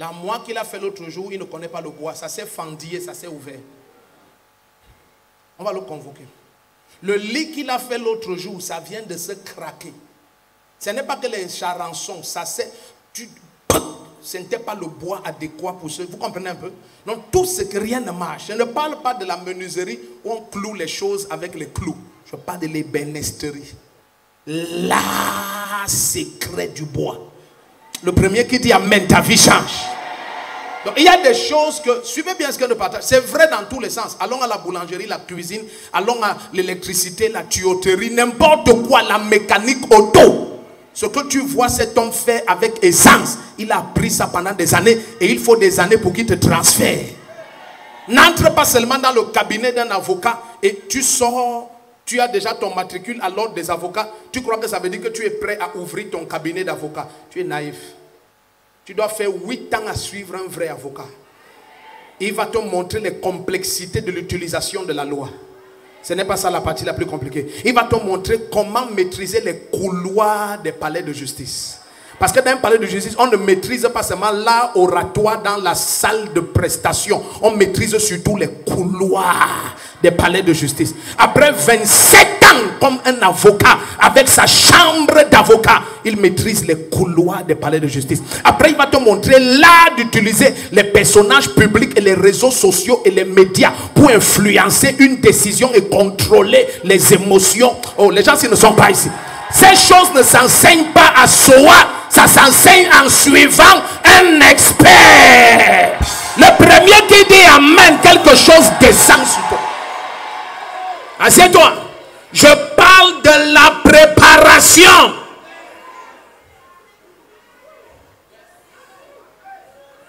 La moelle qu'il a fait l'autre jour, il ne connaît pas le bois. Ça s'est fendillé, ça s'est ouvert. On va le convoquer. Le lit qu'il a fait l'autre jour, ça vient de se craquer. Ce n'est pas que les charançons, ce n'était pas le bois adéquat pour ceux. Vous comprenez un peu? Donc tout ce que rien ne marche. Je ne parle pas de la menuiserie où on cloue les choses avec les clous. Je parle de l'ébénisterie. L'art secret du bois. Le premier qui dit amen, ta vie change. Donc, il y a des choses que, suivez bien ce que nous partageons. C'est vrai dans tous les sens. Allons à la boulangerie, la cuisine, allons à l'électricité, la tuyauterie, n'importe quoi, la mécanique auto. Ce que tu vois cet homme faire avec aisance, il a appris ça pendant des années et il faut des années pour qu'il te transfère. N'entre pas seulement dans le cabinet d'un avocat et tu sors, tu as déjà ton matricule à l'ordre des avocats. Tu crois que ça veut dire que tu es prêt à ouvrir ton cabinet d'avocat? Tu es naïf. Tu dois faire 8 ans à suivre un vrai avocat. Il va te montrer les complexités de l'utilisation de la loi. Ce n'est pas ça la partie la plus compliquée. Il va te montrer comment maîtriser les couloirs des palais de justice. Parce que dans un palais de justice, on ne maîtrise pas seulement l'art oratoire dans la salle de prestation. On maîtrise surtout les couloirs des palais de justice. Après 27 ans comme un avocat, avec sa chambre d'avocat, il maîtrise les couloirs des palais de justice. Après, il va te montrer l'art d'utiliser les personnages publics et les réseaux sociaux et les médias pour influencer une décision et contrôler les émotions. Oh, les gens, s'ils ne sont pas ici. Ces choses ne s'enseignent pas à soi, ça s'enseigne en suivant un expert. Le premier qui dit amen, quelque chose descend sur toi. Assieds-toi. Je parle de la préparation.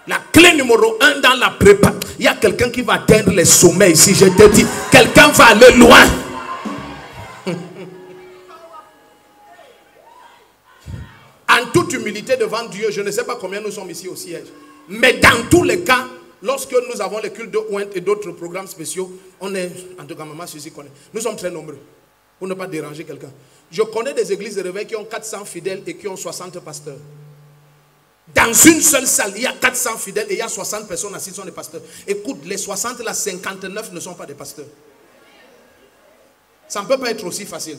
La clé numéro 1 dans la préparation. Il y a quelqu'un qui va atteindre les sommets ici. Je te dis, quelqu'un va aller loin. En toute humilité devant Dieu, je ne sais pas combien nous sommes ici au siège. Mais dans tous les cas, lorsque nous avons les cultes de Ouent et d'autres programmes spéciaux, on est, en tout cas maman Suzy connaît, nous sommes très nombreux pour ne pas déranger quelqu'un. Je connais des églises de réveil qui ont 400 fidèles et qui ont 60 pasteurs. Dans une seule salle, il y a 400 fidèles et il y a 60 personnes assises, sont des pasteurs. Écoute, les 60, là, 59 ne sont pas des pasteurs. Ça ne peut pas être aussi facile.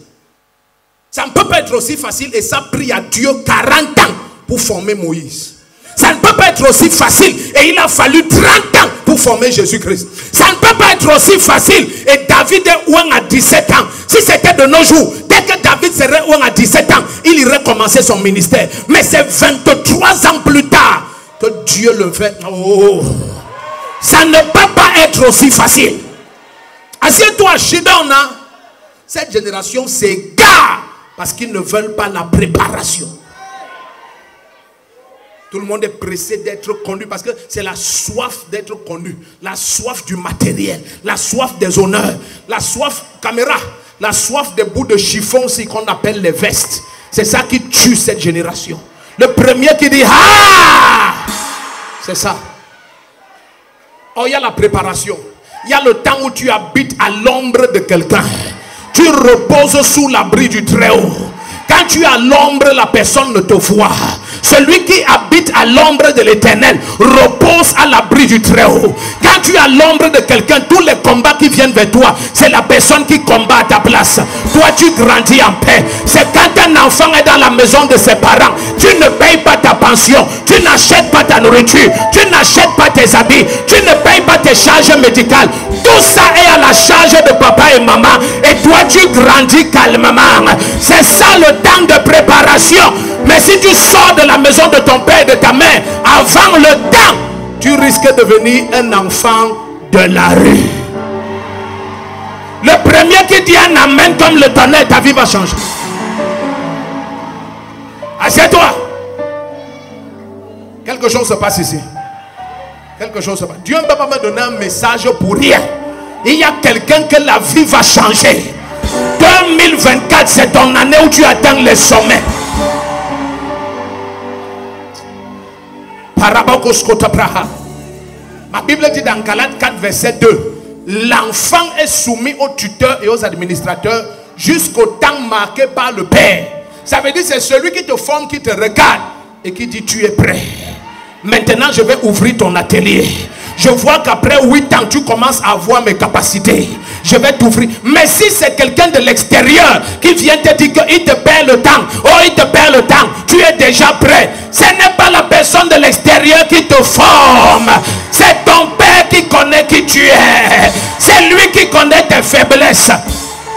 Ça ne peut pas être aussi facile et ça prie à Dieu 40 ans pour former Moïse. Ça ne peut pas être aussi facile et il a fallu 30 ans pour former Jésus-Christ. Ça ne peut pas être aussi facile et David est ouin à 17 ans. Si c'était de nos jours, dès que David serait ouin à 17 ans, il irait commencer son ministère. Mais c'est 23 ans plus tard que Dieu le fait. Oh, ça ne peut pas être aussi facile. Assieds-toi, Shidona. Cette génération s'égare parce qu'ils ne veulent pas la préparation. Tout le monde est pressé d'être connu parce que c'est la soif d'être connu, la soif du matériel, la soif des honneurs, la soif caméra, la soif des bouts de chiffon aussi qu'on appelle les vestes. C'est ça qui tue cette génération. Le premier qui dit ah, c'est ça. Oh, il y a la préparation. Il y a le temps où tu habites à l'ombre de quelqu'un. Tu reposes sous l'abri du Très-Haut. Quand tu es à l'ombre, la personne ne te voit. Celui qui habite à l'ombre de l'Éternel repose à l'abri du Très-Haut. Quand tu es à l'ombre de quelqu'un, tous les combats qui viennent vers toi, c'est la personne qui combat à ta place. Toi, tu grandis en paix. C'est quand un enfant est dans la maison de ses parents, tu ne payes pas ta pension, tu n'achètes pas ta nourriture, tu n'achètes pas tes habits, tu ne payes pas tes charges médicales. Tout ça est à la charge de papa et maman. Et toi, tu grandis calmement. C'est ça le temps de préparation. Mais si tu sors de la maison de ton père et de ta mère avant le temps, tu risques de devenir un enfant de la rue. Le premier qui dit un amen comme le tonnerre, ta vie va changer. Assieds-toi. Quelque chose se passe ici. Quelque chose se passe. Dieu ne peut pas me donner un message pour rien. Il y a quelqu'un que la vie va changer. 2024, c'est ton année où tu atteins les sommets. Ma Bible dit dans Galates 4 verset 2, l'enfant est soumis aux tuteurs et aux administrateurs jusqu'au temps marqué par le Père. Ça veut dire c'est celui qui te forme, qui te regarde et qui dit tu es prêt. Maintenant je vais ouvrir ton atelier. Je vois qu'après 8 ans tu commences à avoir mes capacités. Je vais t'ouvrir. Mais si c'est quelqu'un de l'extérieur qui vient te dire qu'il te perd le temps, oh il te perd le temps, tu es déjà prêt. Ce n'est pas la personne de l'extérieur qui te forme. C'est ton père qui connaît qui tu es. C'est lui qui connaît tes faiblesses.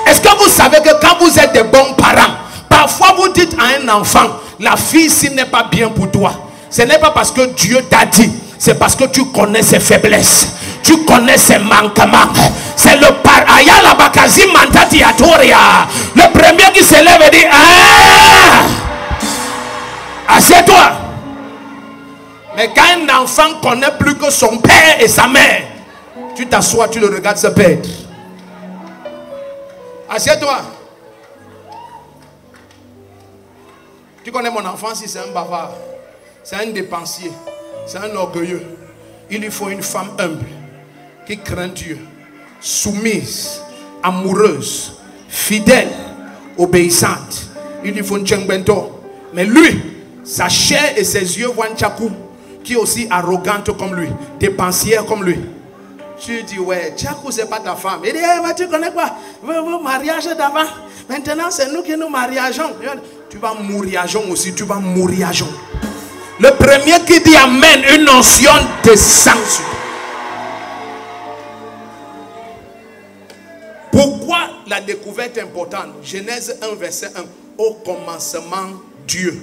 Est-ce que vous savez que quand vous êtes des bons parents, parfois vous dites à un enfant, la fille ci n'est pas bien pour toi. Ce n'est pas parce que Dieu t'a dit, c'est parce que tu connais ses faiblesses, tu connais ses manquements. C'est le paraya la bakazi mantati atoria. Le premier qui se lève et dit ah, assieds-toi. Mais quand un enfant connaît plus que son père et sa mère, tu t'assois, tu le regardes se perdre. Assieds-toi. Tu connais mon enfant, si c'est un bavard, c'est un dépensier, c'est un orgueilleux. Il lui faut une femme humble, qui craint Dieu, soumise, amoureuse, fidèle, obéissante. Il lui faut une tchengbento. Mais lui, Sa chair et ses yeux voient Tchakou, qui est aussi arrogante comme lui, dépensière comme lui. Tu dis, ouais, Tchakou, c'est pas ta femme. Il dit, hey, tu connais quoi? Vos mariages d'avant. Maintenant, c'est nous qui nous mariageons. Tu vas mourir aussi, tu vas mourir. Le premier qui dit Amen, une onction descend sur toi. Pourquoi la découverte est importante? Genèse 1, verset 1. Au commencement, Dieu.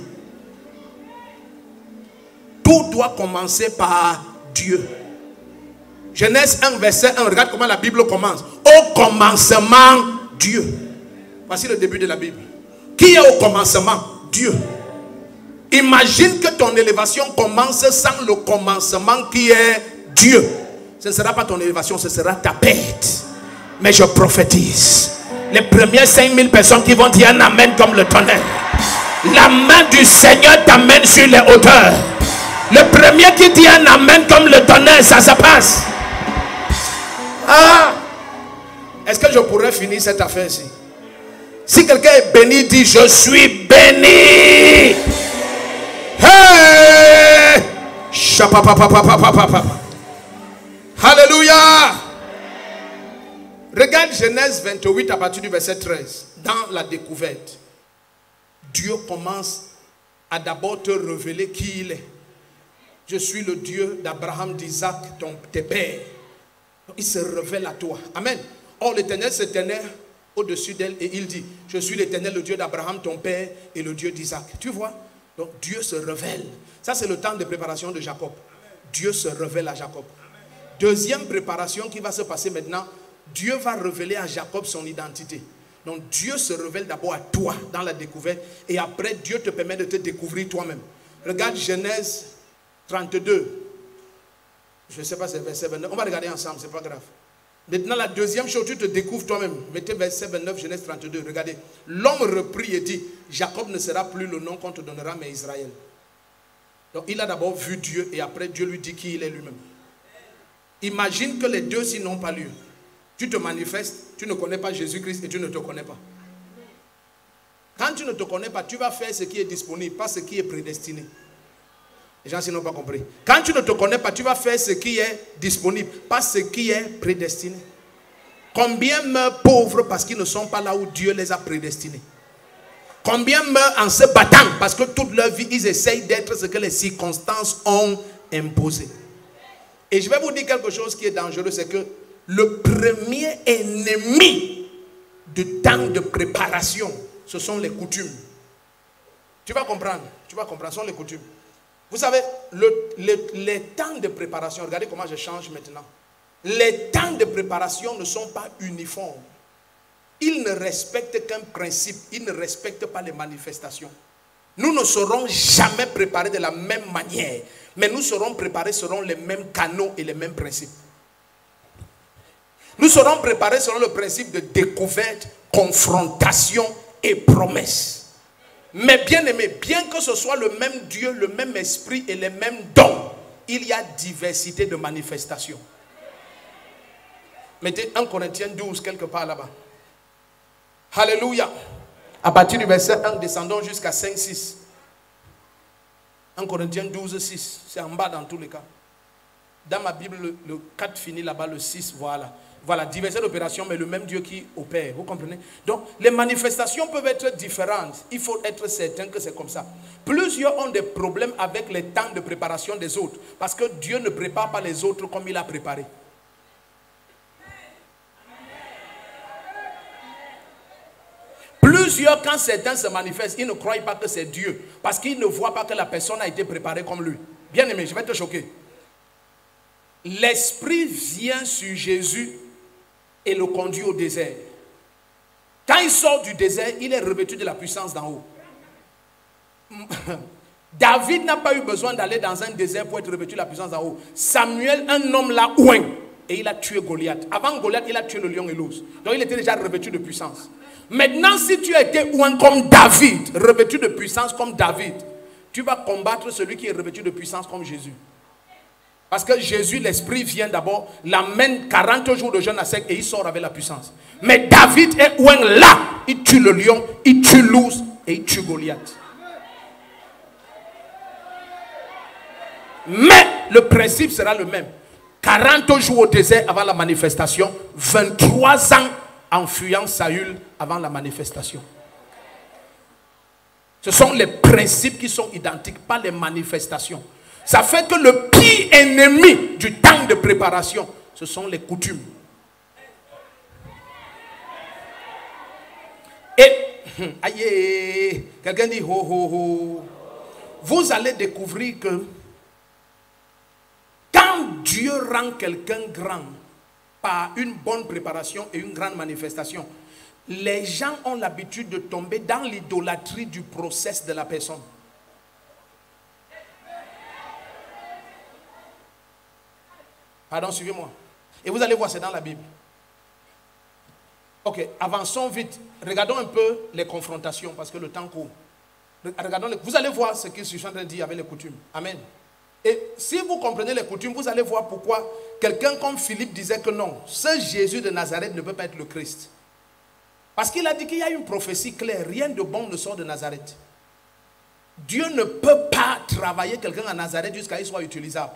Tout doit commencer par Dieu. Genèse 1, verset 1. Regarde comment la Bible commence. Au commencement, Dieu. Voici le début de la Bible. Qui est au commencement? Dieu. Imagine que ton élévation commence sans le commencement qui est Dieu. Ce ne sera pas ton élévation, ce sera ta perte. Mais je prophétise. Les premières 5000 personnes qui vont dire un amen comme le tonnerre. La main du Seigneur t'amène sur les hauteurs. Le premier qui dit un amen comme le tonnerre, ça se passe. Ah! Est-ce que je pourrais finir cette affaire-ci? Si quelqu'un est béni, dit je suis béni. Hey! Alléluia! Regarde Genèse 28 à partir du verset 13. Dans la découverte, Dieu commence à d'abord te révéler qui il est. Je suis le Dieu d'Abraham, d'Isaac, tes pères. Il se révèle à toi. Amen. Or l'Éternel se tenait au-dessus d'elle et il dit, je suis l'Éternel, le Dieu d'Abraham, ton père, et le Dieu d'Isaac. Tu vois? Donc Dieu se révèle. Ça c'est le temps de préparation de Jacob. Dieu se révèle à Jacob. Deuxième préparation qui va se passer maintenant, Dieu va révéler à Jacob son identité. Donc Dieu se révèle d'abord à toi dans la découverte et après Dieu te permet de te découvrir toi-même. Regarde Genèse 32. Je ne sais pas si c'est verset 29. On va regarder ensemble, c'est pas grave. Maintenant la deuxième chose, tu te découvres toi-même. Mettez verset 29, Genèse 32. Regardez. L'homme reprit et dit, Jacob ne sera plus le nom qu'on te donnera, mais Israël. Donc il a d'abord vu Dieu et après Dieu lui dit qui il est lui-même. Imagine que les deux s'ils n'ont pas lieu. Tu te manifestes, tu ne connais pas Jésus-Christ et tu ne te connais pas. Quand tu ne te connais pas, tu vas faire ce qui est disponible, pas ce qui est prédestiné. Les gens s'ils n'ont pas compris. Quand tu ne te connais pas, tu vas faire ce qui est disponible, pas ce qui est prédestiné. Combien meurent pauvres parce qu'ils ne sont pas là où Dieu les a prédestinés? Combien meurent en se battant parce que toute leur vie, ils essayent d'être ce que les circonstances ont imposé? Et je vais vous dire quelque chose qui est dangereux, c'est que le premier ennemi du temps de préparation, ce sont les coutumes. Tu vas comprendre, ce sont les coutumes. Vous savez, les temps de préparation, regardez comment je change maintenant. Les temps de préparation ne sont pas uniformes. Ils ne respectent qu'un principe, ils ne respectent pas les manifestations. Nous ne serons jamais préparés de la même manière, mais nous serons préparés selon les mêmes canaux et les mêmes principes. Nous serons préparés selon le principe de découverte, confrontation et promesse. Mais bien aimé, bien que ce soit le même Dieu, le même esprit et les mêmes dons, il y a diversité de manifestations. Mettez 1 Corinthiens 12 quelque part là-bas. Alléluia. À partir du verset 1, descendons jusqu'à 5, 6. 1 Corinthiens 12, 6. C'est en bas dans tous les cas. Dans ma Bible, le 4 finit là-bas, le 6, voilà. Voilà, diversité d'opérations, mais le même Dieu qui opère. Vous comprenez? Donc, les manifestations peuvent être différentes. Il faut être certain que c'est comme ça. Plusieurs ont des problèmes avec les temps de préparation des autres. Parce que Dieu ne prépare pas les autres comme il a préparé. Plusieurs, quand certains se manifestent, ils ne croient pas que c'est Dieu. Parce qu'ils ne voient pas que la personne a été préparée comme lui. Bien aimé, je vais te choquer. L'Esprit vient sur Jésus et le conduit au désert. Quand il sort du désert, il est revêtu de la puissance d'en haut. David n'a pas eu besoin d'aller dans un désert pour être revêtu de la puissance d'en haut. Samuel, un homme l'a oint et il a tué Goliath. Avant Goliath, il a tué le lion et l'ours. Donc il était déjà revêtu de puissance. Maintenant, si tu as été oint comme David, revêtu de puissance comme David, tu vas combattre celui qui est revêtu de puissance comme Jésus. Parce que Jésus, l'Esprit vient d'abord, l'amène 40 jours de jeûne à sec et il sort avec la puissance. Mais David est oint là. Il tue le lion, il tue l'ours et il tue Goliath. Mais le principe sera le même. 40 jours au désert avant la manifestation, 23 ans en fuyant Saül avant la manifestation. Ce sont les principes qui sont identiques, pas les manifestations. Ça fait que le pire ennemi du temps de préparation, ce sont les coutumes. Et, aïe, quelqu'un dit ho ho ho. Vous allez découvrir que quand Dieu rend quelqu'un grand par une bonne préparation et une grande manifestation, les gens ont l'habitude de tomber dans l'idolâtrie du process de la personne. Pardon, suivez-moi. Et vous allez voir, c'est dans la Bible. Ok, avançons vite. Regardons un peu les confrontations parce que le temps court. Regardons vous allez voir ce que je suis en train de dire avec les coutumes. Amen. Et si vous comprenez les coutumes, vous allez voir pourquoi quelqu'un comme Philippe disait que non, ce Jésus de Nazareth ne peut pas être le Christ. Parce qu'il a dit qu'il y a une prophétie claire, rien de bon ne sort de Nazareth. Dieu ne peut pas travailler quelqu'un à Nazareth jusqu'à ce qu'il soit utilisable.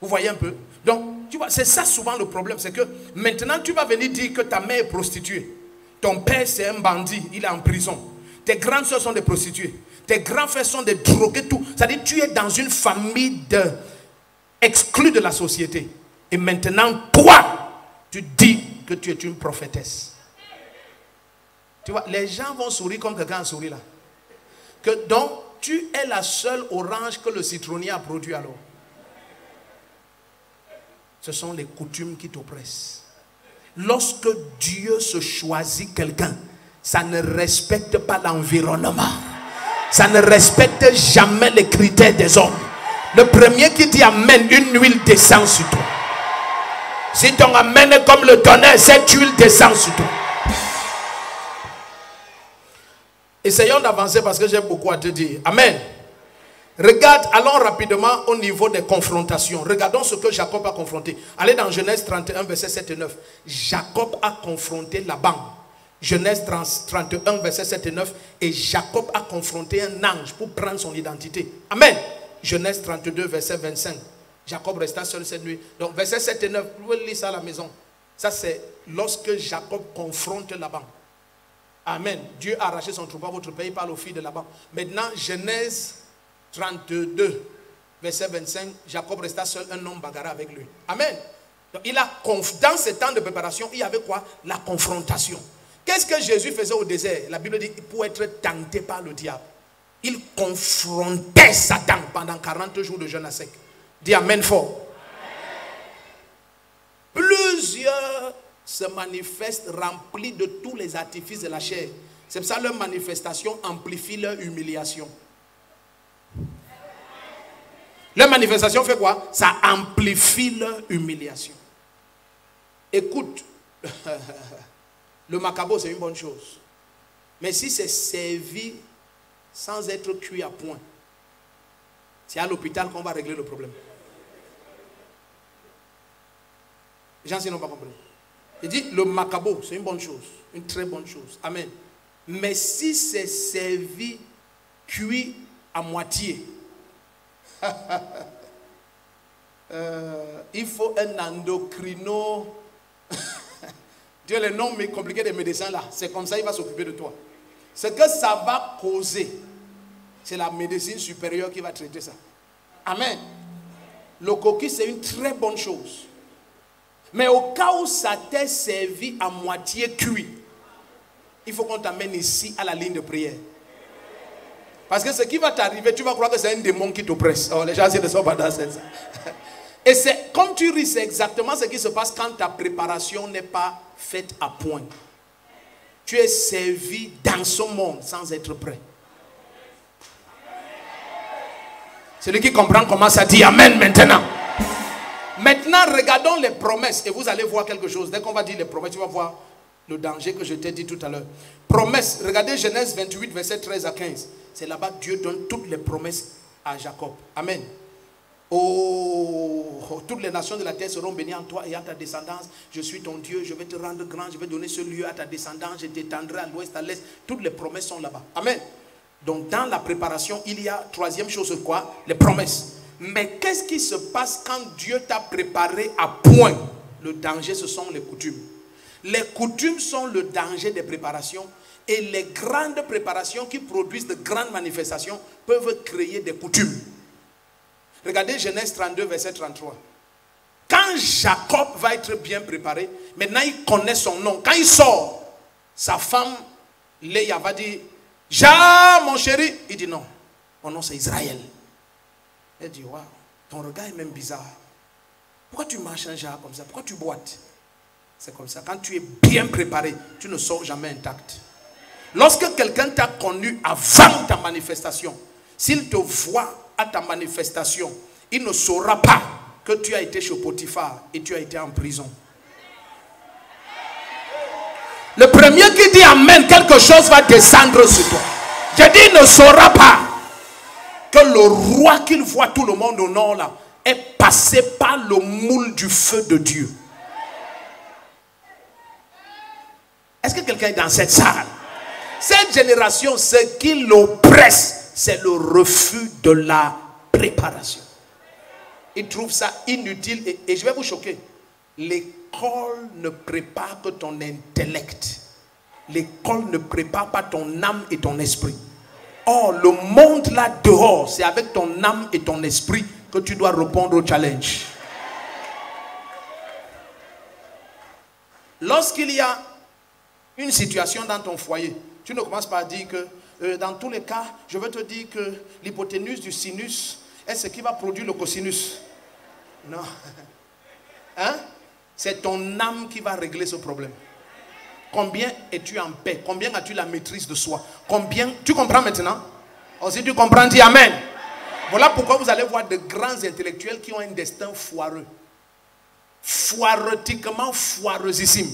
Vous voyez un peu? Donc, tu vois, c'est ça souvent le problème, c'est que maintenant tu vas venir dire que ta mère est prostituée. Ton père c'est un bandit, il est en prison. Tes grandes soeurs sont des prostituées. Tes grands frères sont des drogués, tout. C'est-à-dire que tu es dans une famille exclue de la société. Et maintenant, toi, tu dis que tu es une prophétesse. Tu vois, les gens vont sourire comme quelqu'un a souri là. Que donc, tu es la seule orange que le citronnier a produit alors. Ce sont les coutumes qui t'oppressent. Lorsque Dieu se choisit quelqu'un, ça ne respecte pas l'environnement. Ça ne respecte jamais les critères des hommes. Le premier qui dit amen, une huile descend sur toi. Si ton amen est comme le tonnerre, cette huile descend sur toi. Essayons d'avancer parce que j'ai beaucoup à te dire. Amen. Regarde, allons rapidement au niveau des confrontations. Regardons ce que Jacob a confronté. Allez dans Genèse 31, verset 7 et 9. Jacob a confronté Laban. Genèse 31, verset 7 et 9. Et Jacob a confronté un ange pour prendre son identité. Amen. Genèse 32, verset 25. Jacob resta seul cette nuit. Donc, verset 7 et 9, vous pouvez lire ça à la maison. Ça, c'est lorsque Jacob confronte Laban. Amen. Dieu a arraché son troupeau à votre pays par le fils de Laban. Maintenant, Genèse 32, verset 25, Jacob resta seul, un homme bagarra avec lui. Amen. Donc, dans ces temps de préparation, il y avait quoi? La confrontation. Qu'est-ce que Jésus faisait au désert? La Bible dit pour être tenté par le diable. Il confrontait Satan pendant 40 jours de jeûne à sec. Dis amen fort. Amen. Plusieurs se manifestent remplis de tous les artifices de la chair. C'est pour ça que leur manifestation amplifie leur humiliation. Leur manifestation fait quoi? Ça amplifie leur humiliation. Écoute, le macabo c'est une bonne chose. Mais si c'est servi sans être cuit à point, c'est à l'hôpital qu'on va régler le problème. Les gens n'ont pas compris. Il dit le macabo c'est une bonne chose, une très bonne chose. Amen. Mais si c'est servi cuit à moitié, il faut un endocrino. Tu as les noms compliqués des médecins là. C'est comme ça il va s'occuper de toi. Ce que ça va causer, c'est la médecine supérieure qui va traiter ça. Amen. Le coquille c'est une très bonne chose. Mais au cas où ça t'est servi à moitié cuit, il faut qu'on t'amène ici à la ligne de prière. Parce que ce qui va t'arriver, tu vas croire que c'est un démon qui t'oppresse. Oh, les gens ne sont pas dans ça. Et c'est, comme tu ris, c'est exactement ce qui se passe quand ta préparation n'est pas faite à point. Tu es servi dans ce monde sans être prêt. Celui qui comprend commence à dire amen maintenant. Maintenant, regardons les promesses et vous allez voir quelque chose. Dès qu'on va dire les promesses, tu vas voir le danger que je t'ai dit tout à l'heure. Promesses, regardez Genèse 28, verset 13 à 15. C'est là-bas que Dieu donne toutes les promesses à Jacob. Amen. Oh, toutes les nations de la terre seront bénies en toi et à ta descendance. Je suis ton Dieu, je vais te rendre grand, je vais donner ce lieu à ta descendance, je t'étendrai à l'ouest, à l'est. Toutes les promesses sont là-bas. Amen. Donc dans la préparation, il y a troisième chose, quoi? Les promesses. Mais qu'est-ce qui se passe quand Dieu t'a préparé à point? Le danger, ce sont les coutumes. Les coutumes sont le danger des préparations. Et les grandes préparations qui produisent de grandes manifestations peuvent créer des coutumes. Regardez Genèse 32, verset 33. Quand Jacob va être bien préparé, maintenant il connaît son nom. Quand il sort, sa femme, Léa, va dire, Ja, mon chéri. Il dit non, mon nom c'est Israël. Elle dit, waouh, ton regard est même bizarre. Pourquoi tu marches un genre comme ça? Pourquoi tu boites? C'est comme ça. Quand tu es bien préparé, tu ne sors jamais intact. Lorsque quelqu'un t'a connu avant ta manifestation, s'il te voit à ta manifestation, il ne saura pas que tu as été chez Potiphar et tu as été en prison. Le premier qui dit Amen, quelque chose va descendre sur toi. Je dis, il ne saura pas que le roi qu'il voit tout le monde au nord là est passé par le moule du feu de Dieu. Est-ce que quelqu'un est dans cette salle? Cette génération, ce qui l'oppresse, c'est le refus de la préparation. Ils trouvent ça inutile et je vais vous choquer. L'école ne prépare que ton intellect. L'école ne prépare pas ton âme et ton esprit. Or, le monde là dehors, c'est avec ton âme et ton esprit que tu dois répondre au challenge. Lorsqu'il y a une situation dans ton foyer, tu ne commences pas à dire que dans tous les cas, je veux te dire que l'hypoténuse du sinus est ce qui va produire le cosinus. Non. Hein? C'est ton âme qui va régler ce problème. Combien es-tu en paix? Combien as-tu la maîtrise de soi? Combien? Tu comprends maintenant? Oh, si tu comprends, dis Amen. Voilà pourquoi vous allez voir de grands intellectuels qui ont un destin foireux. Foireutiquement foireusissime.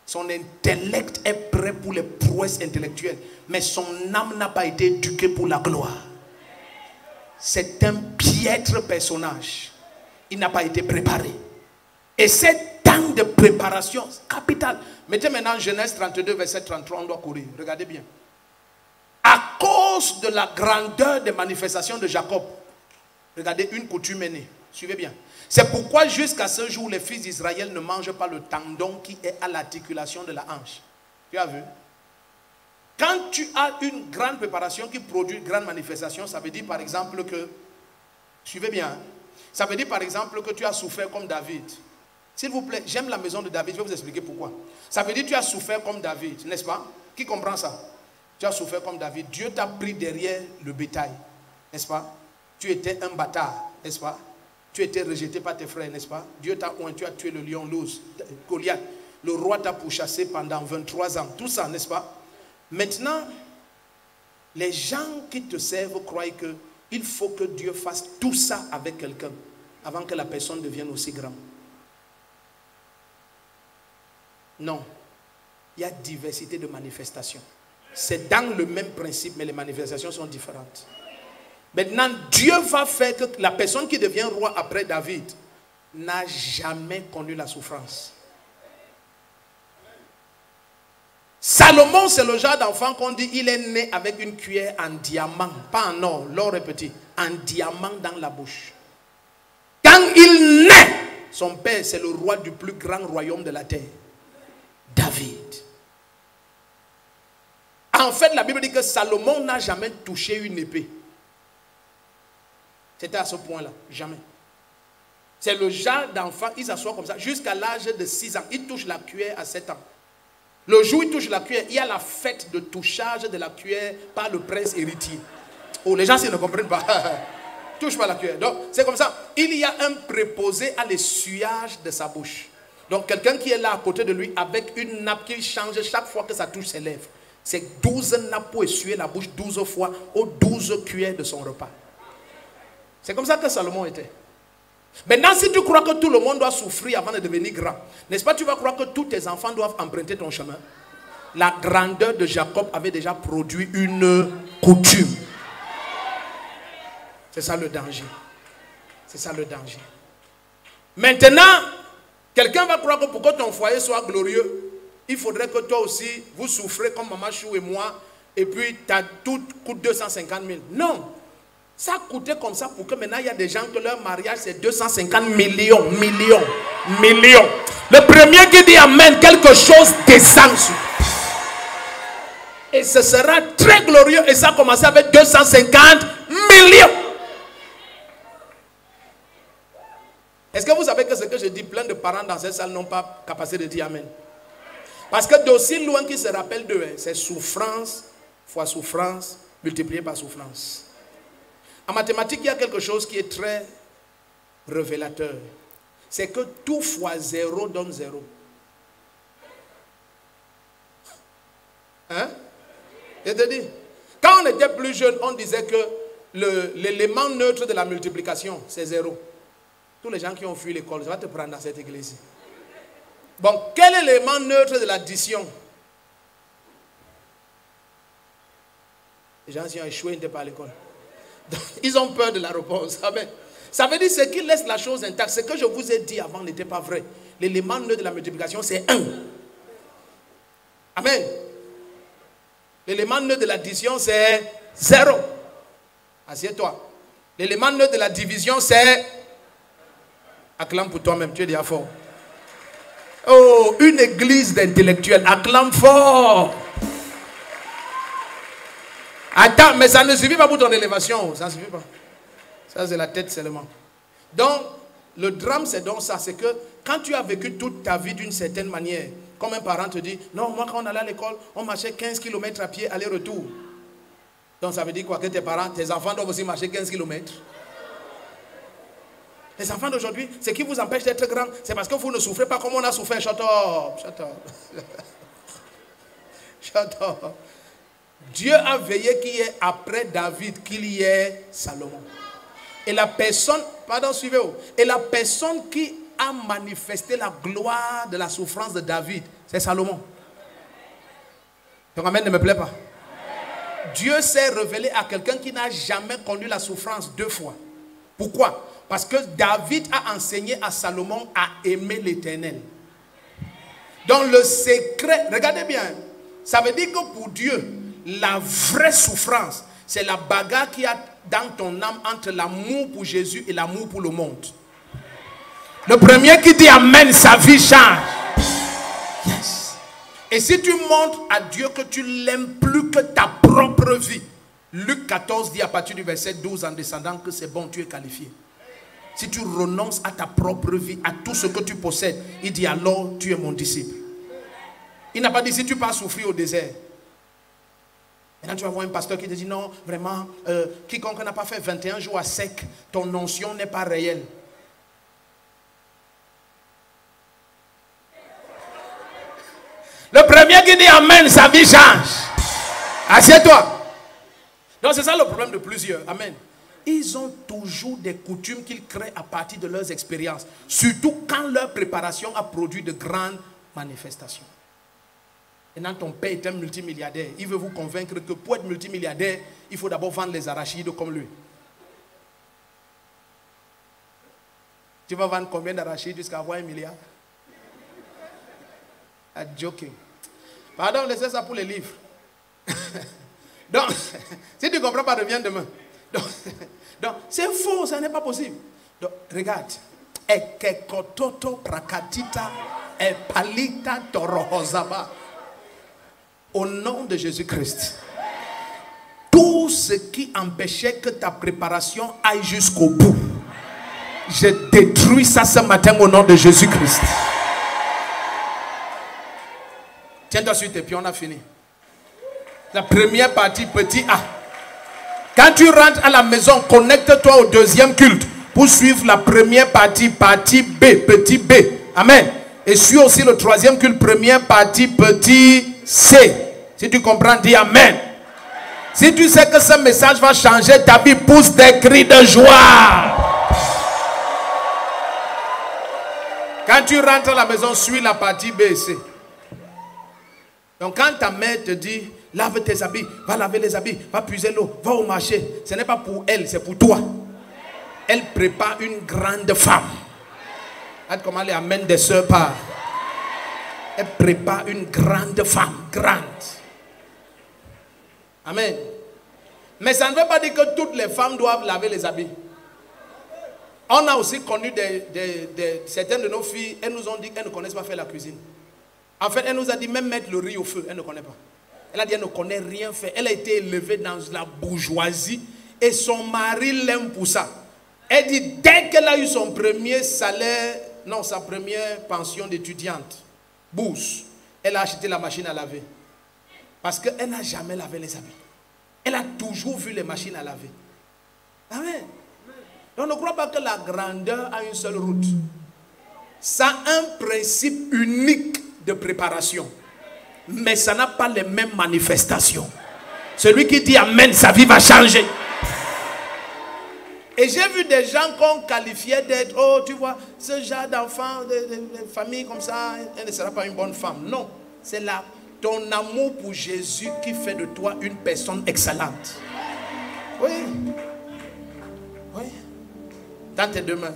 Son intellect est prêt pour les prouesses intellectuelles, mais son âme n'a pas été éduquée pour la gloire. C'est un piètre personnage. Il n'a pas été préparé. Et cette temps de préparation capitale. Mettez maintenant Genèse 32, verset 33, on doit courir. Regardez bien. À cause de la grandeur des manifestations de Jacob, regardez, une coutume est née. Suivez bien. C'est pourquoi jusqu'à ce jour, les fils d'Israël ne mangent pas le tendon qui est à l'articulation de la hanche. Tu as vu? Quand tu as une grande préparation qui produit une grande manifestation, ça veut dire par exemple que, suivez bien, ça veut dire par exemple que tu as souffert comme David. S'il vous plaît, j'aime la maison de David, je vais vous expliquer pourquoi. Ça veut dire que tu as souffert comme David, n'est-ce pas? Qui comprend ça? Tu as souffert comme David. Dieu t'a pris derrière le bétail, n'est-ce pas? Tu étais un bâtard, n'est-ce pas? Tu étais rejeté par tes frères, n'est-ce pas? Dieu t'a oint, tu as tué le lion, l'ours, Goliath. Le roi t'a pourchassé pendant 23 ans. Tout ça, n'est-ce pas? Maintenant, les gens qui te servent croient qu'il faut que Dieu fasse tout ça avec quelqu'un avant que la personne devienne aussi grande. Non. Il y a diversité de manifestations. C'est dans le même principe, mais les manifestations sont différentes. Maintenant, Dieu va faire que la personne qui devient roi après David n'a jamais connu la souffrance. Salomon, c'est le genre d'enfant qu'on dit, il est né avec une cuillère en diamant, pas en or, l'or est petit, en diamant dans la bouche. Quand il naît, son père, c'est le roi du plus grand royaume de la terre, David. En fait, la Bible dit que Salomon n'a jamais touché une épée. C'était à ce point-là, jamais. C'est le genre d'enfant, il s'assoit comme ça, jusqu'à l'âge de 6 ans. Il touche la cuillère à 7 ans. Le jour où il touche la cuillère, il y a la fête de touchage de la cuillère par le prince héritier. Oh, les gens, s'ils ne comprennent pas, touche pas la cuillère. Donc, c'est comme ça. Il y a un préposé à l'essuyage de sa bouche. Donc, quelqu'un qui est là à côté de lui avec une nappe qui change chaque fois que ça touche ses lèvres. C'est 12 nappes pour essuyer la bouche 12 fois aux 12 cuillères de son repas. C'est comme ça que Salomon était. Maintenant, si tu crois que tout le monde doit souffrir avant de devenir grand, n'est-ce pas, tu vas croire que tous tes enfants doivent emprunter ton chemin? La grandeur de Jacob avait déjà produit une coutume. C'est ça le danger. C'est ça le danger. Maintenant, quelqu'un va croire que pour que ton foyer soit glorieux, il faudrait que toi aussi, vous souffrez comme Maman Chou et moi, et puis tout coûte 250 000. Non. Ça coûtait comme ça pour que maintenant il y a des gens que leur mariage c'est 250 millions. Le premier qui dit amen, quelque chose descend. Et ce sera très glorieux. Et ça a commencé avec 250 millions. Est-ce que vous savez que ce que je dis, plein de parents dans cette salle n'ont pas capacité de dire amen? Parce que d'aussi loin qu'ils se rappellent d'eux, c'est souffrance fois souffrance multiplié par souffrance. En mathématiques, il y a quelque chose qui est très révélateur. C'est que tout fois 0 donne 0. Hein? Je te dis, quand on était plus jeune, on disait que l'élément neutre de la multiplication, c'est 0. Tous les gens qui ont fui l'école, ça va te prendre dans cette église. Bon, quel élément neutre de l'addition? Les gens qui ont échoué n'étaient pas à l'école. Ils ont peur de la réponse. Amen. Ça veut dire ce qui laisse la chose intacte. Ce que je vous ai dit avant n'était pas vrai. L'élément neutre de la multiplication, c'est 1. Amen. L'élément neutre de l'addition, c'est 0. Assieds-toi. L'élément neutre de la division, c'est... Acclame pour toi-même, tu es déjà fort. Oh, une église d'intellectuels. Acclame fort. Attends, mais ça ne suffit pas pour ton élévation. Ça ne suffit pas. Ça, c'est la tête seulement. Donc, le drame, c'est donc ça. C'est que quand tu as vécu toute ta vie d'une certaine manière, comme un parent te dit, non, moi, quand on allait à l'école, on marchait 15 km à pied, aller-retour. Donc, ça veut dire quoi? Que tes parents, tes enfants doivent aussi marcher 15 km. Les enfants d'aujourd'hui, ce qui vous empêche d'être grand, c'est parce que vous ne souffrez pas comme on a souffert. Shut up. Shut up. Shut up. Dieu a veillé qu'il y ait après David, qu'il y ait Salomon. Et la personne, pardon, suivez-vous. Et la personne qui a manifesté la gloire de la souffrance de David, c'est Salomon. Donc amen ne me plaît pas. Dieu s'est révélé à quelqu'un qui n'a jamais connu la souffrance 2 fois. Pourquoi? Parce que David a enseigné à Salomon à aimer l'Éternel. Donc le secret, regardez bien, ça veut dire que pour Dieu, la vraie souffrance, c'est la bagarre qu'il y a dans ton âme entre l'amour pour Jésus et l'amour pour le monde. Le premier qui dit amen, sa vie change. Yes. Et si tu montres à Dieu que tu l'aimes plus que ta propre vie, Luc 14 dit à partir du verset 12 en descendant que c'est bon, tu es qualifié. Si tu renonces à ta propre vie, à tout ce que tu possèdes, il dit alors tu es mon disciple. Il n'a pas dit si tu pars souffrir au désert. Maintenant tu vas voir un pasteur qui te dit non, vraiment, quiconque n'a pas fait 21 jours à sec, ton onction n'est pas réelle. Le premier qui dit amen, sa vie change. Assieds-toi. Donc c'est ça le problème de plusieurs. Amen. Ils ont toujours des coutumes qu'ils créent à partir de leurs expériences. Surtout quand leur préparation a produit de grandes manifestations. Maintenant, ton père est un multimilliardaire. Il veut vous convaincre que pour être multimilliardaire, il faut d'abord vendre les arachides comme lui. Tu vas vendre combien d'arachides jusqu'à avoir 1 milliard? I'm joking. Pardon, laissez ça pour les livres. Donc, si tu ne comprends pas, reviens demain. Donc c'est faux, ça n'est pas possible. Donc, regarde. Ekekototo prakatita epalita torohozaba. Au nom de Jésus-Christ, tout ce qui empêchait que ta préparation aille jusqu'au bout, je détruis ça ce matin au nom de Jésus-Christ. Tiens-toi sur tes pieds, on a fini. La première partie, petit A. Quand tu rentres à la maison, connecte-toi au deuxième culte pour suivre la première partie, partie B, petit B. Amen. Et suis aussi le troisième culte, première partie, petit C. Si tu comprends, dis amen. Si tu sais que ce message va changer ta vie, pousse des cris de joie. Quand tu rentres à la maison, suis la partie B et C. Donc quand ta mère te dit, lave tes habits, va laver les habits, va puiser l'eau, va au marché, ce n'est pas pour elle, c'est pour toi. Elle prépare une grande femme. Regarde comment les amène des sœurs par. Elle prépare une grande femme, grande. Amen. Mais ça ne veut pas dire que toutes les femmes doivent laver les habits. On a aussi connu certaines de nos filles, elles nous ont dit qu'elles ne connaissent pas faire la cuisine. En fait, elle nous a dit même mettre le riz au feu, elle ne connaît pas. Elle a dit qu'elle ne connaît rien faire. Elle a été élevée dans la bourgeoisie et son mari l'aime pour ça. Elle dit dès qu'elle a eu son premier salaire, non, sa première pension d'étudiante, bourse, elle a acheté la machine à laver. Parce qu'elle n'a jamais lavé les habits. Elle a toujours vu les machines à laver. Amen. On ne croit pas que la grandeur a une seule route. Ça a un principe unique de préparation. Mais ça n'a pas les mêmes manifestations. Celui qui dit Amen, sa vie va changer. Et j'ai vu des gens qu'on qualifiait d'être, oh tu vois, ce genre d'enfant, de famille comme ça, elle ne sera pas une bonne femme. Non, c'est là ton amour pour Jésus qui fait de toi une personne excellente. Oui. Oui. Dans tes deux mains.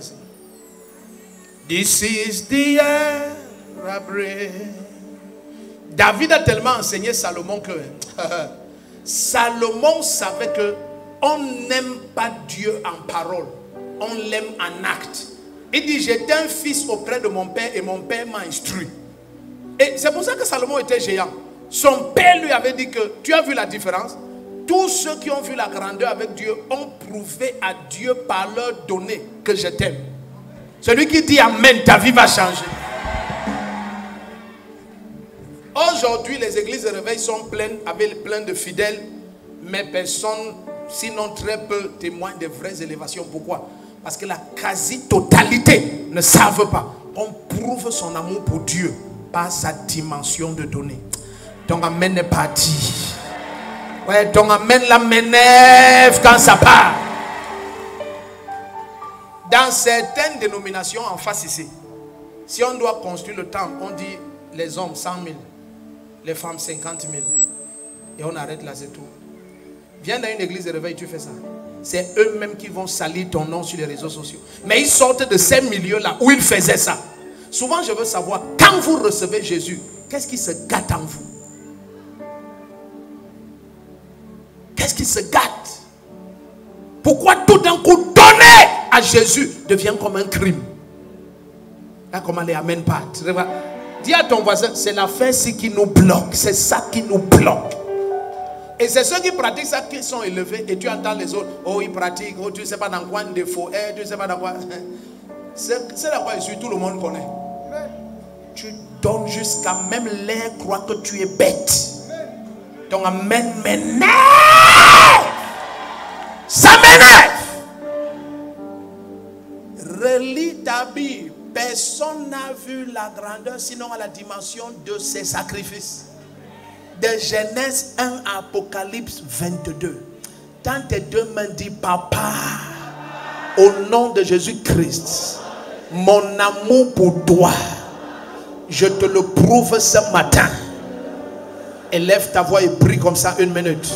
This is the air I breathe. David a tellement enseigné Salomon que Salomon savait que on n'aime pas Dieu en parole, on l'aime en acte. Il dit j'étais un fils auprès de mon père et mon père m'a instruit. Et c'est pour ça que Salomon était géant. Son père lui avait dit que tu as vu la différence. Tous ceux qui ont vu la grandeur avec Dieu ont prouvé à Dieu par leur donner que je t'aime. Celui qui dit Amen, ta vie va changer. Aujourd'hui, les églises de réveil sont pleines, avec plein de fidèles, mais personne, sinon très peu, témoignent des vraies élévations. Pourquoi? Parce que la quasi-totalité ne savent pas. On prouve son amour pour Dieu par sa dimension de donner. Ton Amen n'est pas dit. Ouais, ton Amen la m'énerve quand ça part. Dans certaines dénominations en face ici, si on doit construire le temple, on dit les hommes 100 000, les femmes 50 000. Et on arrête là, c'est tout. Viens dans une église de réveil, tu fais ça. C'est eux-mêmes qui vont salir ton nom sur les réseaux sociaux. Mais ils sortent de ces milieux-là où ils faisaient ça. Souvent, je veux savoir, quand vous recevez Jésus, qu'est-ce qui se gâte en vous? Qu'est-ce qui se gâte? Pourquoi tout d'un coup donner à Jésus devient comme un crime? Là, comment les amène pas? Dis à ton voisin, c'est l'affaire-ci qui nous bloque. C'est ça qui nous bloque. Et c'est ceux qui pratiquent ça qui sont élevés. Et tu entends les autres, oh ils pratiquent, oh tu ne sais pas dans quoi il faut, tu ne sais pas dans quoi. C'est dans quoi je suis, tout le monde connaît. Tu donnes jusqu'à même l'air croire que tu es bête. Donc Amen m'énerve. Ça m'énerve. Relis ta Bible. Personne n'a vu la grandeur sinon à la dimension de ses sacrifices. De Genèse 1 à Apocalypse 22. Dans tes deux mains, dis Papa, au nom de Jésus-Christ, mon amour pour toi, je te le prouve ce matin. Élève ta voix et prie comme ça 1 minute.